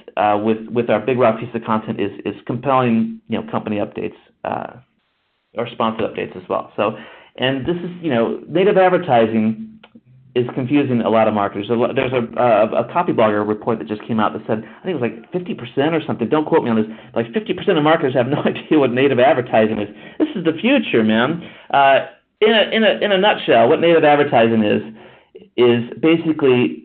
with our Big Rock piece of content is compelling, company updates or sponsored updates as well. So, and this is, native advertising is confusing a lot of marketers. There's a Copyblogger report that just came out that said, I think it was like 50% or something. Don't quote me on this. Like 50% of marketers have no idea what native advertising is. This is the future, man. In a nutshell, what native advertising is basically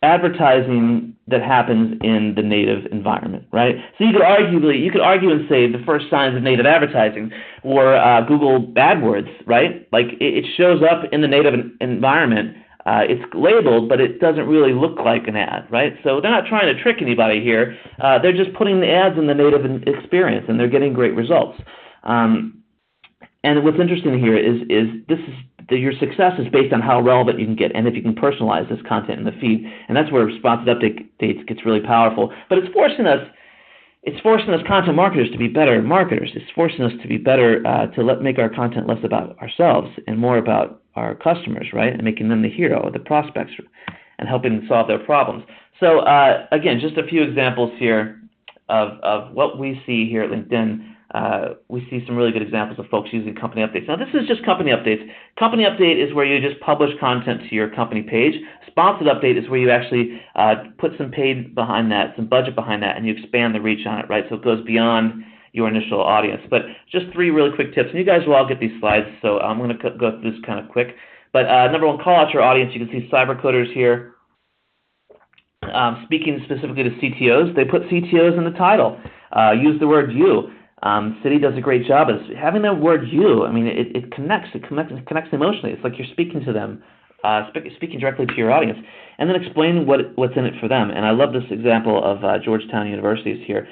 advertising that happens in the native environment, right? So you could argue and say the first signs of native advertising were Google AdWords, right? Like it shows up in the native environment. It's labeled, but it doesn't really look like an ad, right? So they're not trying to trick anybody here. They're just putting the ads in the native experience, and they're getting great results. And what's interesting here is your success is based on how relevant you can get, and if you can personalize this content in the feed, and that's where sponsored updates gets really powerful. But it's forcing us content marketers to be better marketers. It's forcing us to be better make our content less about ourselves and more about our customers, right? And making them the hero, the prospects, and helping them solve their problems. So again, just a few examples here of what we see here at LinkedIn. We see some really good examples of folks using company updates. Now, this is just company updates. Company update is where you just publish content to your company page. Sponsored update is where you actually put some paid behind that, some budget behind that, and you expand the reach on it, right? So it goes beyond your initial audience. But just 3 really quick tips, and you guys will all get these slides, so I'm going to go through this kind of quick. But number 1, call out your audience. You can see cybercoders here. Speaking specifically to CTOs, they put CTOs in the title. Use the word you. City does a great job of having the word you. I mean, it connects emotionally. It's like you're speaking to them, speaking directly to your audience, and then explain what's in it for them. And I love this example of Georgetown University here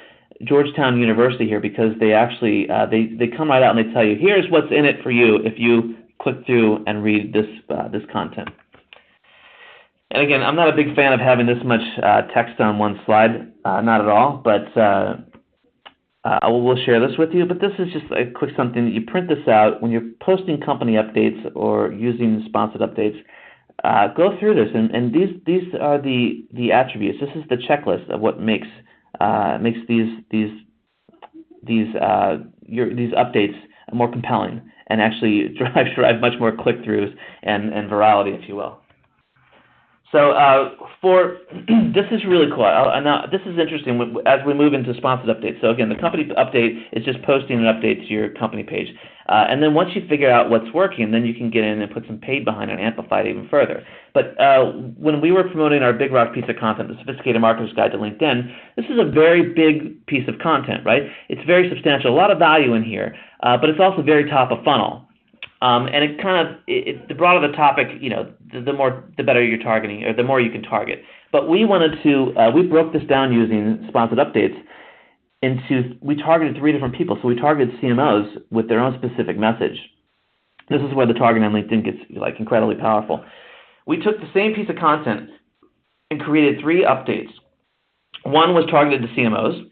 because they actually they come right out and they tell you, here's what's in it for you if you click through and read this content. And again, I'm not a big fan of having this much text on one slide, not at all, but we'll share this with you. But this is just a quick something that you print this out when you're posting company updates or using sponsored updates. Go through this, and these are the attributes. This is the checklist of what makes these updates more compelling and actually drive much more click-throughs and virality, if you will. So this is really cool. Now, this is interesting as we move into sponsored updates. So again, the company update is just posting an update to your company page. And then once you figure out what's working, then you can get in and put some paid behind it and amplify it even further. But when we were promoting our Big Rock piece of content, the Sophisticated Marketer's Guide to LinkedIn, this is a very big piece of content, right? It's very substantial, a lot of value in here, but it's also very top of funnel. And it kind of, the broader the topic, the better you're targeting, or the more you can target. But we wanted to, we broke this down using sponsored updates we targeted 3 different people. So we targeted CMOs with their own specific message. This is where the targeting on LinkedIn gets incredibly powerful. We took the same piece of content and created 3 updates. One was targeted to CMOs,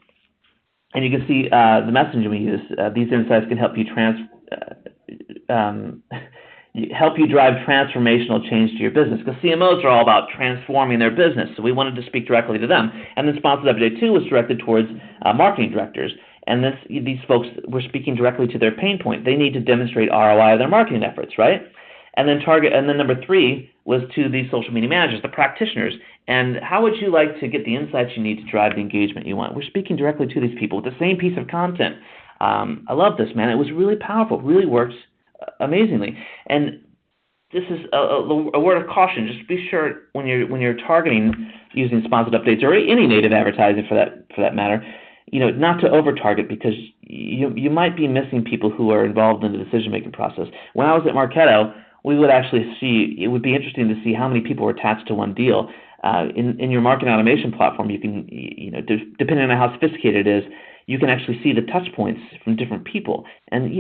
and you can see the messaging we use. These insights can help you drive transformational change to your business, because CMOs are all about transforming their business. So we wanted to speak directly to them. And then Sponsored Update 2 was directed towards marketing directors. And these folks were speaking directly to their pain point. They need to demonstrate ROI of their marketing efforts, right? And then number 3 was to the social media managers, the practitioners. And how would you like to get the insights you need to drive the engagement you want? We're speaking directly to these people with the same piece of content. I love this, man. It was really powerful. Really works amazingly. And this is a word of caution. Just be sure when you're targeting using sponsored updates, or any native advertising for that matter, not to over target, because you might be missing people who are involved in the decision making process. When I was at Marketo, we would actually see, it would be interesting to see how many people were attached to one deal. In your marketing automation platform, you can, depending on how sophisticated it is, you can actually see the touch points from different people. And,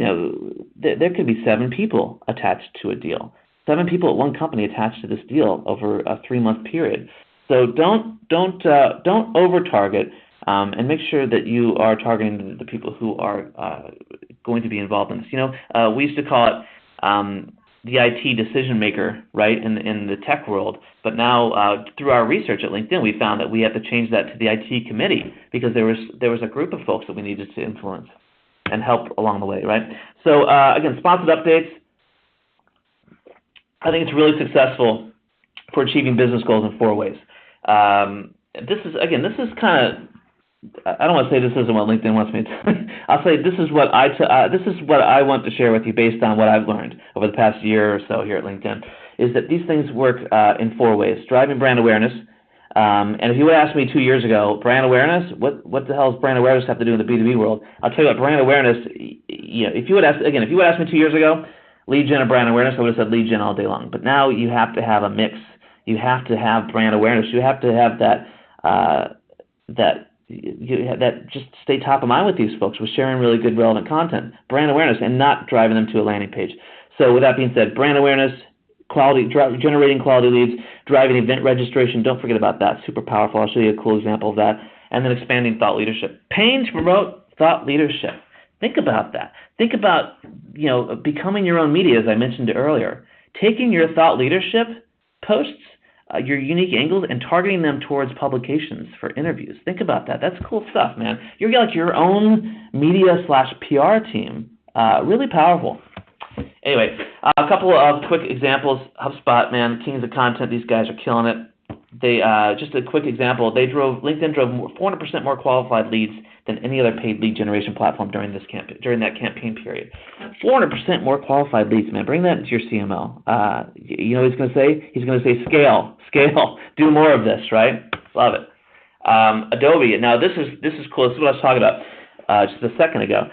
there could be 7 people attached to a deal. 7 people at one company attached to this deal over a 3-month period. So don't over target, and make sure that you are targeting the people who are going to be involved in this. We used to call it the IT decision maker, right, in the tech world. But now, through our research at LinkedIn, we found that we have to change that to the IT committee, because there was a group of folks that we needed to influence and help along the way, right? So again, sponsored updates. I think it's really successful for achieving business goals in 4 ways. This is kind of, I don't want to say this isn't what LinkedIn wants me to. I'll say this is what I want to share with you based on what I've learned over the past year or so here at LinkedIn, is that these things work in 4 ways. Driving brand awareness. And if you would ask me 2 years ago, brand awareness, what the hell does brand awareness have to do in the B2B world? I'll tell you what, brand awareness, if you would ask me 2 years ago, lead gen or brand awareness, I would have said lead gen all day long. But now you have to have a mix. You have to have brand awareness. You have to have that just stay top of mind with these folks with sharing really good, relevant content, brand awareness, and not driving them to a landing page. So with that being said, brand awareness, generating quality leads, driving event registration, don't forget about that. Super powerful. I'll show you a cool example of that. And then expanding thought leadership. Paying to promote thought leadership. Think about that. Think about, becoming your own media, as I mentioned earlier. Taking your thought leadership posts, your unique angles, and targeting them towards publications for interviews. Think about that. That's cool stuff, man. You're like your own media/PR team. Really powerful. Anyway, a couple of quick examples. HubSpot, man, kings of content. These guys are killing it. They just a quick example. LinkedIn drove 400% more qualified leads than any other paid lead generation platform during that campaign period. 400% more qualified leads, man. Bring that into your CMO. You know what he's going to say? He's going to say scale, do more of this, right? Love it. Adobe. Now this is cool. This is what I was talking about just a second ago.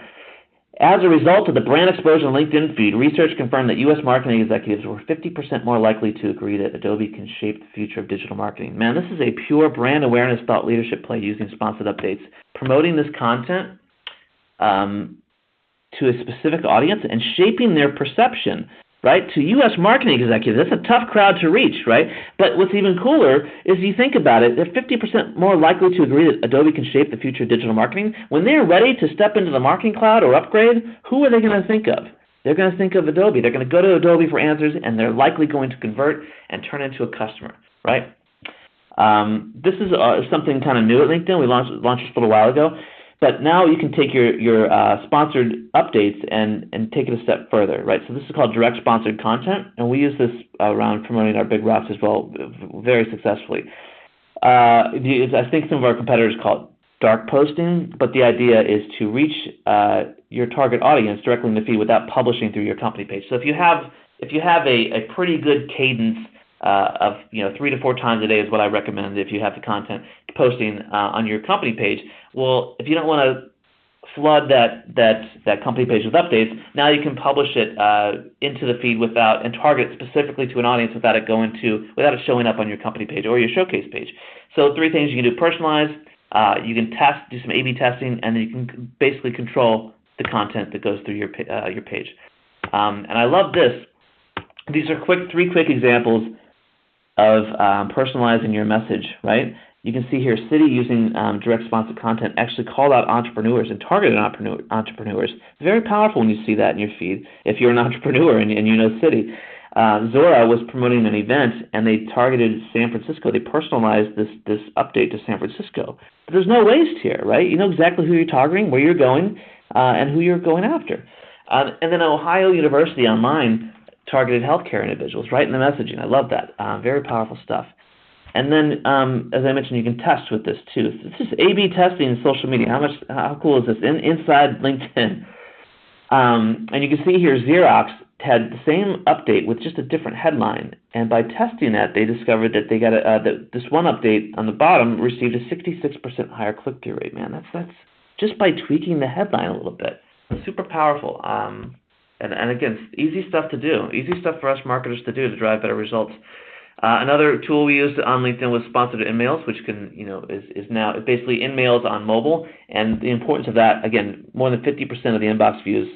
As a result of the brand exposure on LinkedIn feed, research confirmed that U.S. marketing executives were 50% more likely to agree that Adobe can shape the future of digital marketing. Man, this is a pure brand awareness thought leadership play using sponsored updates, promoting this content to a specific audience and shaping their perception right? To U.S. marketing executives, that's a tough crowd to reach, right? But what's even cooler is you think about it, they're 50% more likely to agree that Adobe can shape the future of digital marketing. When they're ready to step into the marketing cloud or upgrade, who are they going to think of? They're going to think of Adobe. They're going to go to Adobe for answers, and they're likely going to convert and turn into a customer, right? This is something kind of new at LinkedIn. We launched this a little while ago. But now you can take your sponsored updates and take it a step further, right? So this is called direct sponsored content, and we use this around promoting our big rocks as well, very successfully. I think some of our competitors call it dark posting, but the idea is to reach your target audience directly in the feed without publishing through your company page. So if you have a pretty good cadence of 3 to 4 times a day is what I recommend if you have the content posting on your company page. Well, if you don't want to flood that company page with updates, now you can publish it into the feed and target it specifically to an audience without it showing up on your company page or your showcase page. So 3 things you can do: personalize, you can do some A/B testing, and then you can basically control the content that goes through your page. And I love this. These are 3 quick examples of personalizing your message, right? You can see here, Citi using direct sponsored content actually called out entrepreneurs and targeted entrepreneurs. Very powerful when you see that in your feed. If you're an entrepreneur and you know Citi. Zora was promoting an event, and they targeted San Francisco. They personalized this update to San Francisco. But there's no waste here, right? You know exactly who you're targeting, where you're going, and who you're going after. And then Ohio University Online targeted healthcare individuals right in the messaging. I love that. Very powerful stuff. And then, as I mentioned, you can test with this too. This is A/B testing in social media. How cool is this? Inside LinkedIn. And you can see here, Xerox had the same update with just a different headline. And by testing that, they discovered that they got that this one update on the bottom received a 66% higher click-through rate. Man, that's just by tweaking the headline a little bit. Super powerful. And again, easy stuff to do. Easy stuff for us marketers to do to drive better results. Another tool we used on LinkedIn was sponsored emails, which is now basically InMails on mobile. And the importance of that, again, more than 50% of the inbox views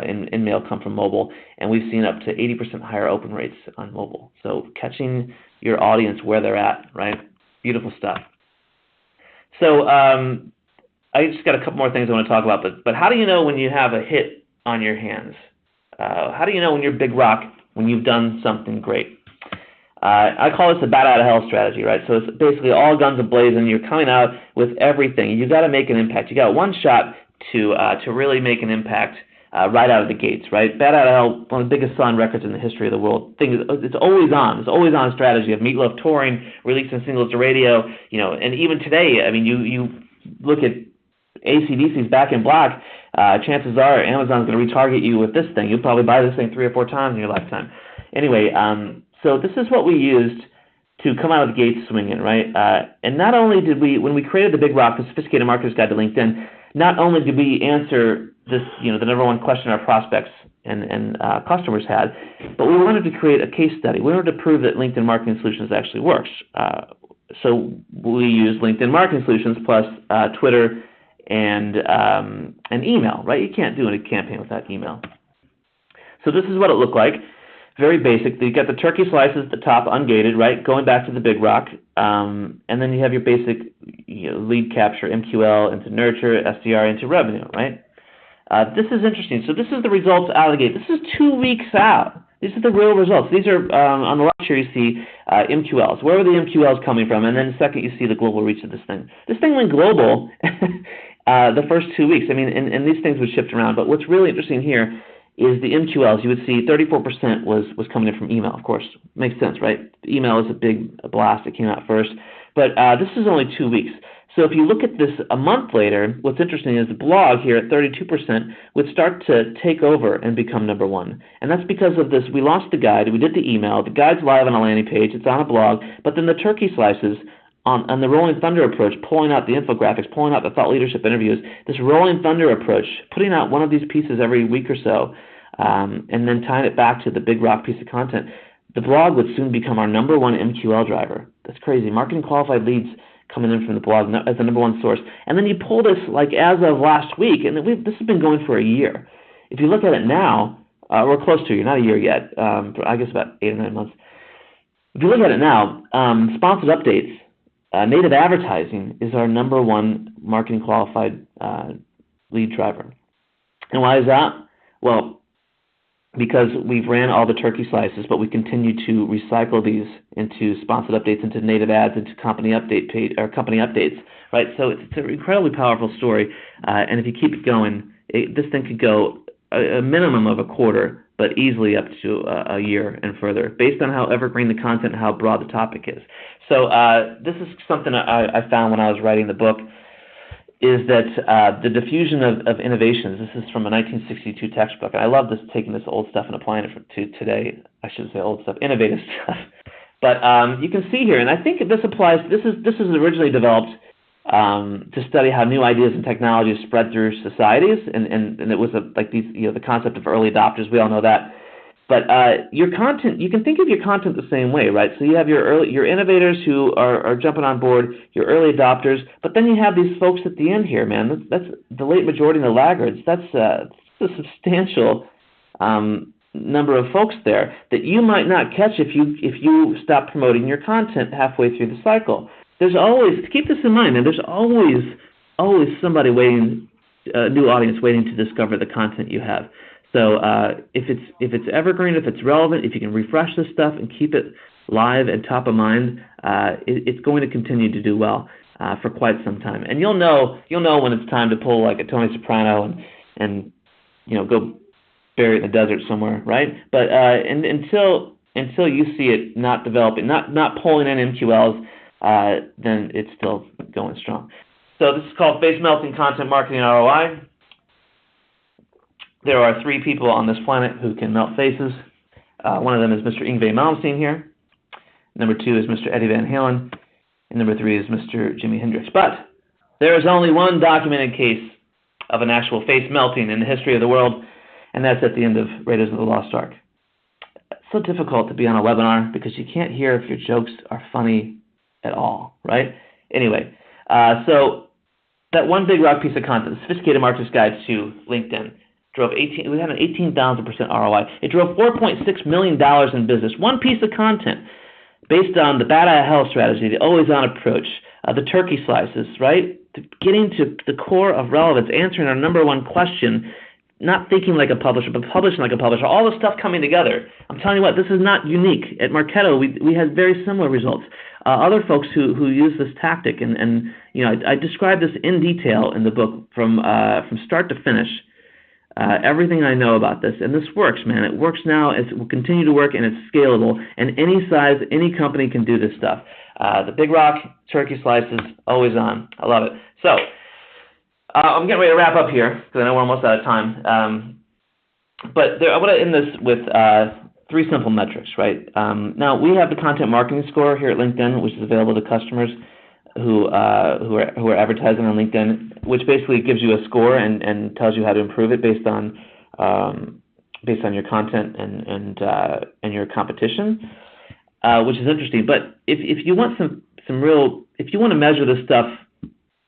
in InMail come from mobile, and we've seen up to 80% higher open rates on mobile. So catching your audience where they're at, right? Beautiful stuff. So I just got a couple more things I want to talk about, but how do you know when you have a hit on your hands? How do you know when you're big rock, when you've done something great? I call this the bat out of hell strategy, right? So it's basically all guns a-blazing. You're coming out with everything. You got to make an impact. You got one shot to really make an impact right out of the gates, right? Bat out of hell, one of the biggest selling records in the history of the world. It's always on. It's always on strategy of Meatloaf touring, releasing singles to radio, and even today, I mean, you look at AC/DC's Back in Black. Chances are Amazon's going to retarget you with this thing. You'll probably buy this thing 3 or 4 times in your lifetime. Anyway, so this is what we used to come out of the gates swinging, right? And not only did we, when we created the Big Rock, the Sophisticated Marketer's Guide to LinkedIn, not only did we answer this, the number one question our prospects and customers had, but we wanted to create a case study. We wanted to prove that LinkedIn Marketing Solutions actually works. So we used LinkedIn Marketing Solutions plus Twitter and email, right? You can't do a campaign without email. So this is what it looked like. Very basic. You got the turkey slices at the top, ungated, right? Going back to the Big Rock, and then you have your basic lead capture, MQL into nurture, SDR into revenue, right? This is interesting. So this is the results out of the gate. This is 2 weeks out. These are the real results. These are on the left here. You see MQLs. Where are the MQLs coming from? And then second, you see the global reach of this thing. This thing went global the first 2 weeks. I mean, and these things would shift around. But what's really interesting here is the MQLs. You would see 34% was coming in from email, of course. Makes sense, right? Email is a big blast that came out first. But this is only 2 weeks. So if you look at this a month later, what's interesting is the blog here at 32% would start to take over and become number one. And that's because of this. We launched the guide. We did the email. The guide's live on a landing page. It's on a blog. But then the turkey slices on the Rolling Thunder approach, pulling out the infographics, pulling out the thought leadership interviews, this Rolling Thunder approach, putting out one of these pieces every week or so, and then tying it back to the Big Rock piece of content, the blog would soon become our number one MQL driver. That's crazy. Marketing qualified leads coming in from the blog as the number one source. And then you pull this like as of last week, and this has been going for a year. If you look at it now, we're close to a year, not a year yet, I guess about 8 or 9 months. If you look at it now, sponsored updates, native advertising is our number one marketing qualified lead driver. And why is that? Well, because we've ran all the turkey slices, but we continue to recycle these into sponsored updates, into native ads, into company update page, or company updates, right? So it's an incredibly powerful story, and if you keep it going, this thing could go a minimum of a quarter, but easily up to a year and further, based on how evergreen the content and how broad the topic is. So this is something I found when I was writing the book, is that the diffusion of innovations, this is from a 1962 textbook, and I love this, taking this old stuff and applying it to today. I shouldn't say old stuff, innovative stuff. But you can see here, and I think this applies, this is originally developed to study how new ideas and technologies spread through societies, and it was like these, the concept of early adopters, we all know that. But your content, you can think of your content the same way, right? So you have your innovators who are jumping on board, your early adopters, but then you have these folks at the end here, man. That's the late majority of the laggards. That's a substantial number of folks there that you might not catch if you stop promoting your content halfway through the cycle. There's always, keep this in mind, man, there's always somebody waiting, a new audience waiting to discover the content you have. So if it's evergreen, if it's relevant, if you can refresh this stuff and keep it live and top of mind, it's going to continue to do well for quite some time. And you'll know when it's time to pull like a Tony Soprano and go bury it in the desert somewhere, right? But until you see it not developing, not pulling in MQLs, then it's still going strong. So this is called Face Melting Content Marketing ROI. There are 3 people on this planet who can melt faces. One of them is Mr. Yngwie Malmsteen here. Number 2 is Mr. Eddie Van Halen. And number 3 is Mr. Jimi Hendrix. But there is only one documented case of an actual face melting in the history of the world, and that's at the end of Raiders of the Lost Ark. It's so difficult to be on a webinar because you can't hear if your jokes are funny at all, right? Anyway, so that one big rock piece of content, the Sophisticated Marketer's Guide to LinkedIn, we had an 18,000% ROI. It drove $4.6 million in business. One piece of content based on the bad eye health strategy, the always-on approach, the turkey slices, right? Getting to the core of relevance, answering our number one question, not thinking like a publisher, but publishing like a publisher, all the stuff coming together. I'm telling you what, this is not unique. At Marketo, we had very similar results. Other folks who use this tactic, and I describe this in detail in the book from start to finish. Everything I know about this, and this works, man. It works now. It will continue to work, and it's scalable. And any size, any company can do this stuff. The Big Rock, turkey slices, always on. I love it. So I'm getting ready to wrap up here because I know we're almost out of time. But I want to end this with 3 simple metrics, right? Now, we have the content marketing score here at LinkedIn, which is available to customers who are advertising on LinkedIn, which basically gives you a score and tells you how to improve it based on your content and your competition, which is interesting. But if you want if you want to measure this stuff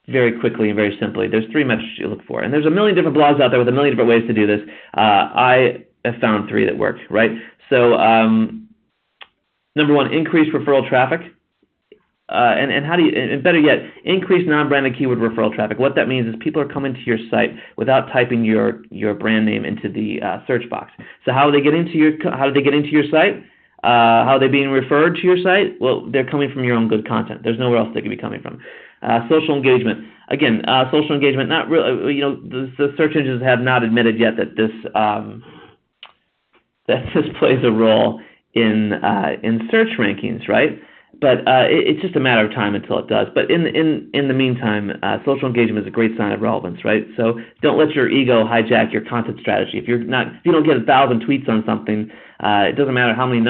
very quickly and very simply, there's 3 metrics you look for, and there's a million different blogs out there with a million different ways to do this. I have found 3 that work, right? So number 1, increase referral traffic. And how do you, and better yet, increase non-branded keyword referral traffic. What that means is people are coming to your site without typing your brand name into the search box. So how do they get into your site? How are they being referred to your site? Well, they're coming from your own good content. There's nowhere else they could be coming from. Social engagement. Again, social engagement. Not really. The search engines have not admitted yet that this plays a role in search rankings, right? But it's just a matter of time until it does. But in the meantime, social engagement is a great sign of relevance, right? So don't let your ego hijack your content strategy. If you don't get 1,000 tweets on something, it doesn't matter how many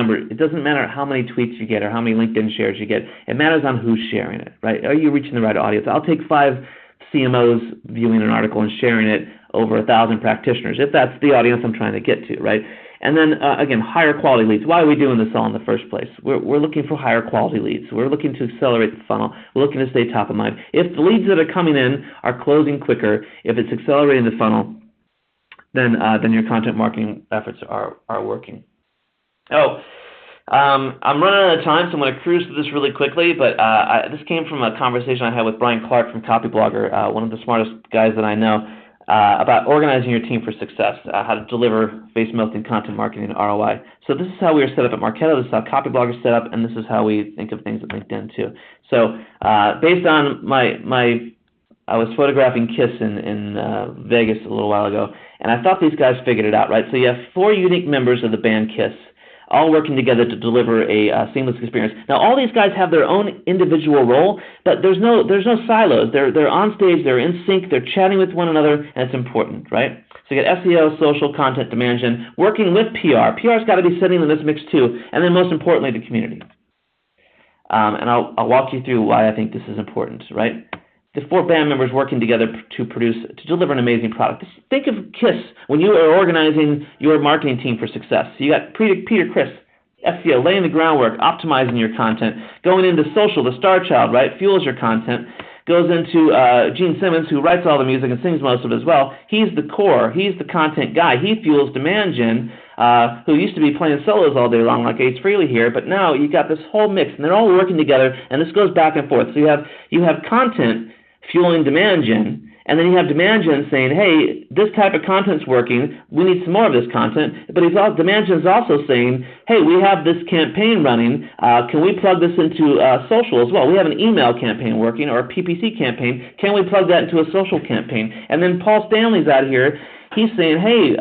tweets you get or how many LinkedIn shares you get. It matters on who's sharing it, right? Are you reaching the right audience? I'll take 5 CMOs viewing an article and sharing it over 1,000 practitioners, if that's the audience I'm trying to get to, right? And then, again, higher quality leads. Why are we doing this all in the first place? We're looking for higher quality leads. We're looking to accelerate the funnel. We're looking to stay top of mind. If the leads that are coming in are closing quicker, if it's accelerating the funnel, then your content marketing efforts are working. I'm running out of time, so I'm going to cruise through this really quickly, but this came from a conversation I had with Brian Clark from Copyblogger, one of the smartest guys that I know, about organizing your team for success, how to deliver face-melting content marketing and ROI. So this is how we are set up at Marketo, this is how Copyblogger is set up, and this is how we think of things at LinkedIn too. So based on I was photographing Kiss in Vegas a little while ago, and I thought these guys figured it out, right? So you have 4 unique members of the band Kiss, all working together to deliver a seamless experience. Now, all these guys have their own individual role, but there's no silos. They're on stage, they're in sync, they're chatting with one another, and it's important, right? So you get SEO, social, content, demand gen, working with PR. PR's got to be sitting in this mix too, and then most importantly, the community. And I'll walk you through why I think this is important, right? The 4 band members working together to deliver an amazing product. Just think of Kiss when you are organizing your marketing team for success. So you got Peter Criss, SEO, laying the groundwork, optimizing your content, going into social, the star child, right, fuels your content, goes into Gene Simmons, who writes all the music and sings most of it as well. He's the core. He's the content guy. He fuels demand gen, who used to be playing solos all day long like Ace Frehley here, but now you got this whole mix, and they're all working together, and this goes back and forth. So you have content fueling demand gen, and then you have demand gen saying, hey, this type of content's working, we need some more of this content, but demand gen is also saying, hey, we have this campaign running, can we plug this into social as well? We have an email campaign working, or a PPC campaign, can we plug that into a social campaign? And then Paul Stanley's out here, he's saying, hey,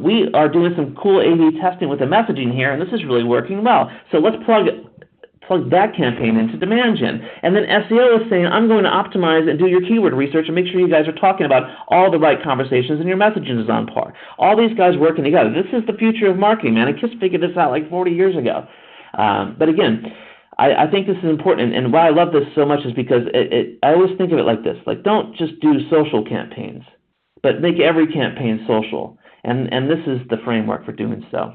we are doing some cool A/B testing with the messaging here, and this is really working well, so let's plug that campaign into demand gen. And then SEO is saying, I'm going to optimize and do your keyword research and make sure you guys are talking about all the right conversations and your messaging is on par. All these guys working together. This is the future of marketing, man. And Kiss figured this out like 40 years ago. But again, I think this is important. And why I love this so much is because I always think of it like this. Like, don't just do social campaigns, but make every campaign social. And this is the framework for doing so.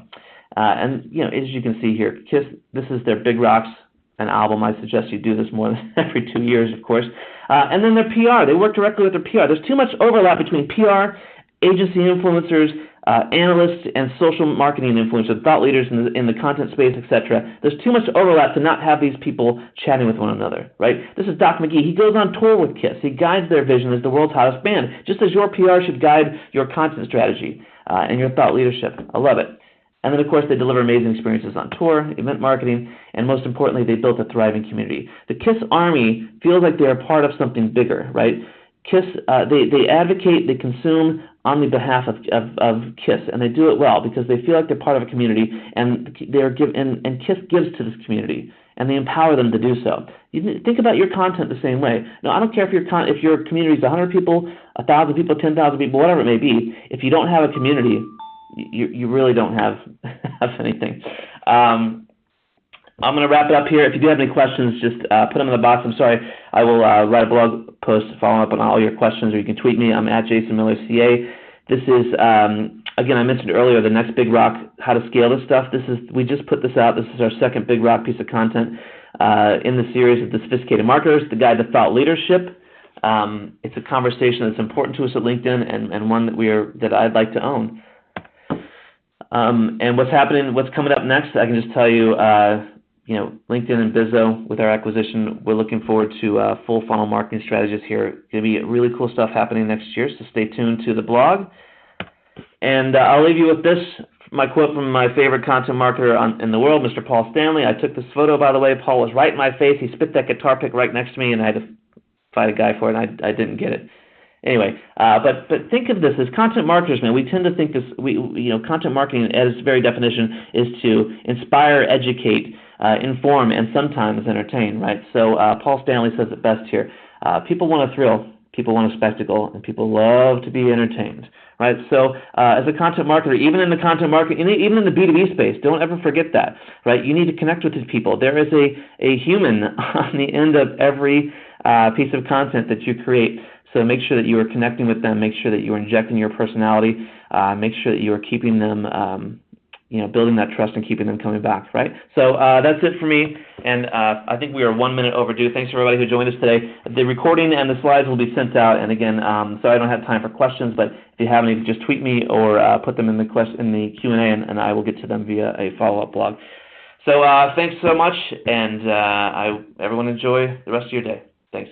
And, you know, as you can see here, Kiss, this is their Big Rocks, an album. I suggest you do this more than every 2 years, of course. And then their PR. They work directly with their PR. There's too much overlap between PR, agency influencers, analysts, and social marketing influencers, thought leaders in the content space, etc. There's too much overlap to not have these people chatting with one another, right? This is Doc McGee. He goes on tour with Kiss. He guides their vision as the world's hottest band, just as your PR should guide your content strategy and your thought leadership. I love it. And then, of course, they deliver amazing experiences on tour, event marketing, and most importantly, they built a thriving community. The Kiss Army feels like they're a part of something bigger, right? Kiss, they advocate, they consume on the behalf of Kiss, and they do it well because they feel like they're part of a community, and and Kiss gives to this community, and they empower them to do so. You think about your content the same way. Now, I don't care if your community is 100 people, 1,000 people, 10,000 people, whatever it may be. If you don't have a community, you really don't have anything. I'm going to wrap it up here. If you do have any questions, just put them in the box. I'm sorry. I will write a blog post following up on all your questions, or you can tweet me. I'm at Jason Miller CA. This is, again, I mentioned earlier, the next Big Rock, how to scale this stuff. We just put this out. This is our second Big Rock piece of content in the series of the Sophisticated Marketers, the Guide to Thought Leadership. It's a conversation that's important to us at LinkedIn, and one that I'd like to own. And what's coming up next, I can just tell you, LinkedIn and Bizzo, with our acquisition, we're looking forward to full funnel marketing strategies here. Going to be really cool stuff happening next year, so stay tuned to the blog. And I'll leave you with this, my quote from my favorite content marketer in the world, Mr. Paul Stanley. I took this photo, by the way. Paul was right in my face. He spit that guitar pick right next to me, and I had to fight a guy for it, and I didn't get it. Anyway, but think of this as content marketers, man. We tend to think this. Content marketing, at its very definition, is to inspire, educate, inform, and sometimes entertain, right? So Paul Stanley says it best here. People want a thrill, people want a spectacle, and people love to be entertained, right? So as a content marketer, even in the content marketing, even in the B2B space, don't ever forget that, right? You need to connect with these people. There is a human on the end of every piece of content that you create. So make sure that you are connecting with them. Make sure that you are injecting your personality. Make sure that you are keeping them, building that trust and keeping them coming back, right? So that's it for me. And I think we are 1 minute overdue. Thanks for everybody who joined us today. The recording and the slides will be sent out. And again, sorry I don't have time for questions, but if you have any, just tweet me or put them in the Q&A, and I will get to them via a follow-up blog. So thanks so much, and everyone enjoy the rest of your day. Thanks.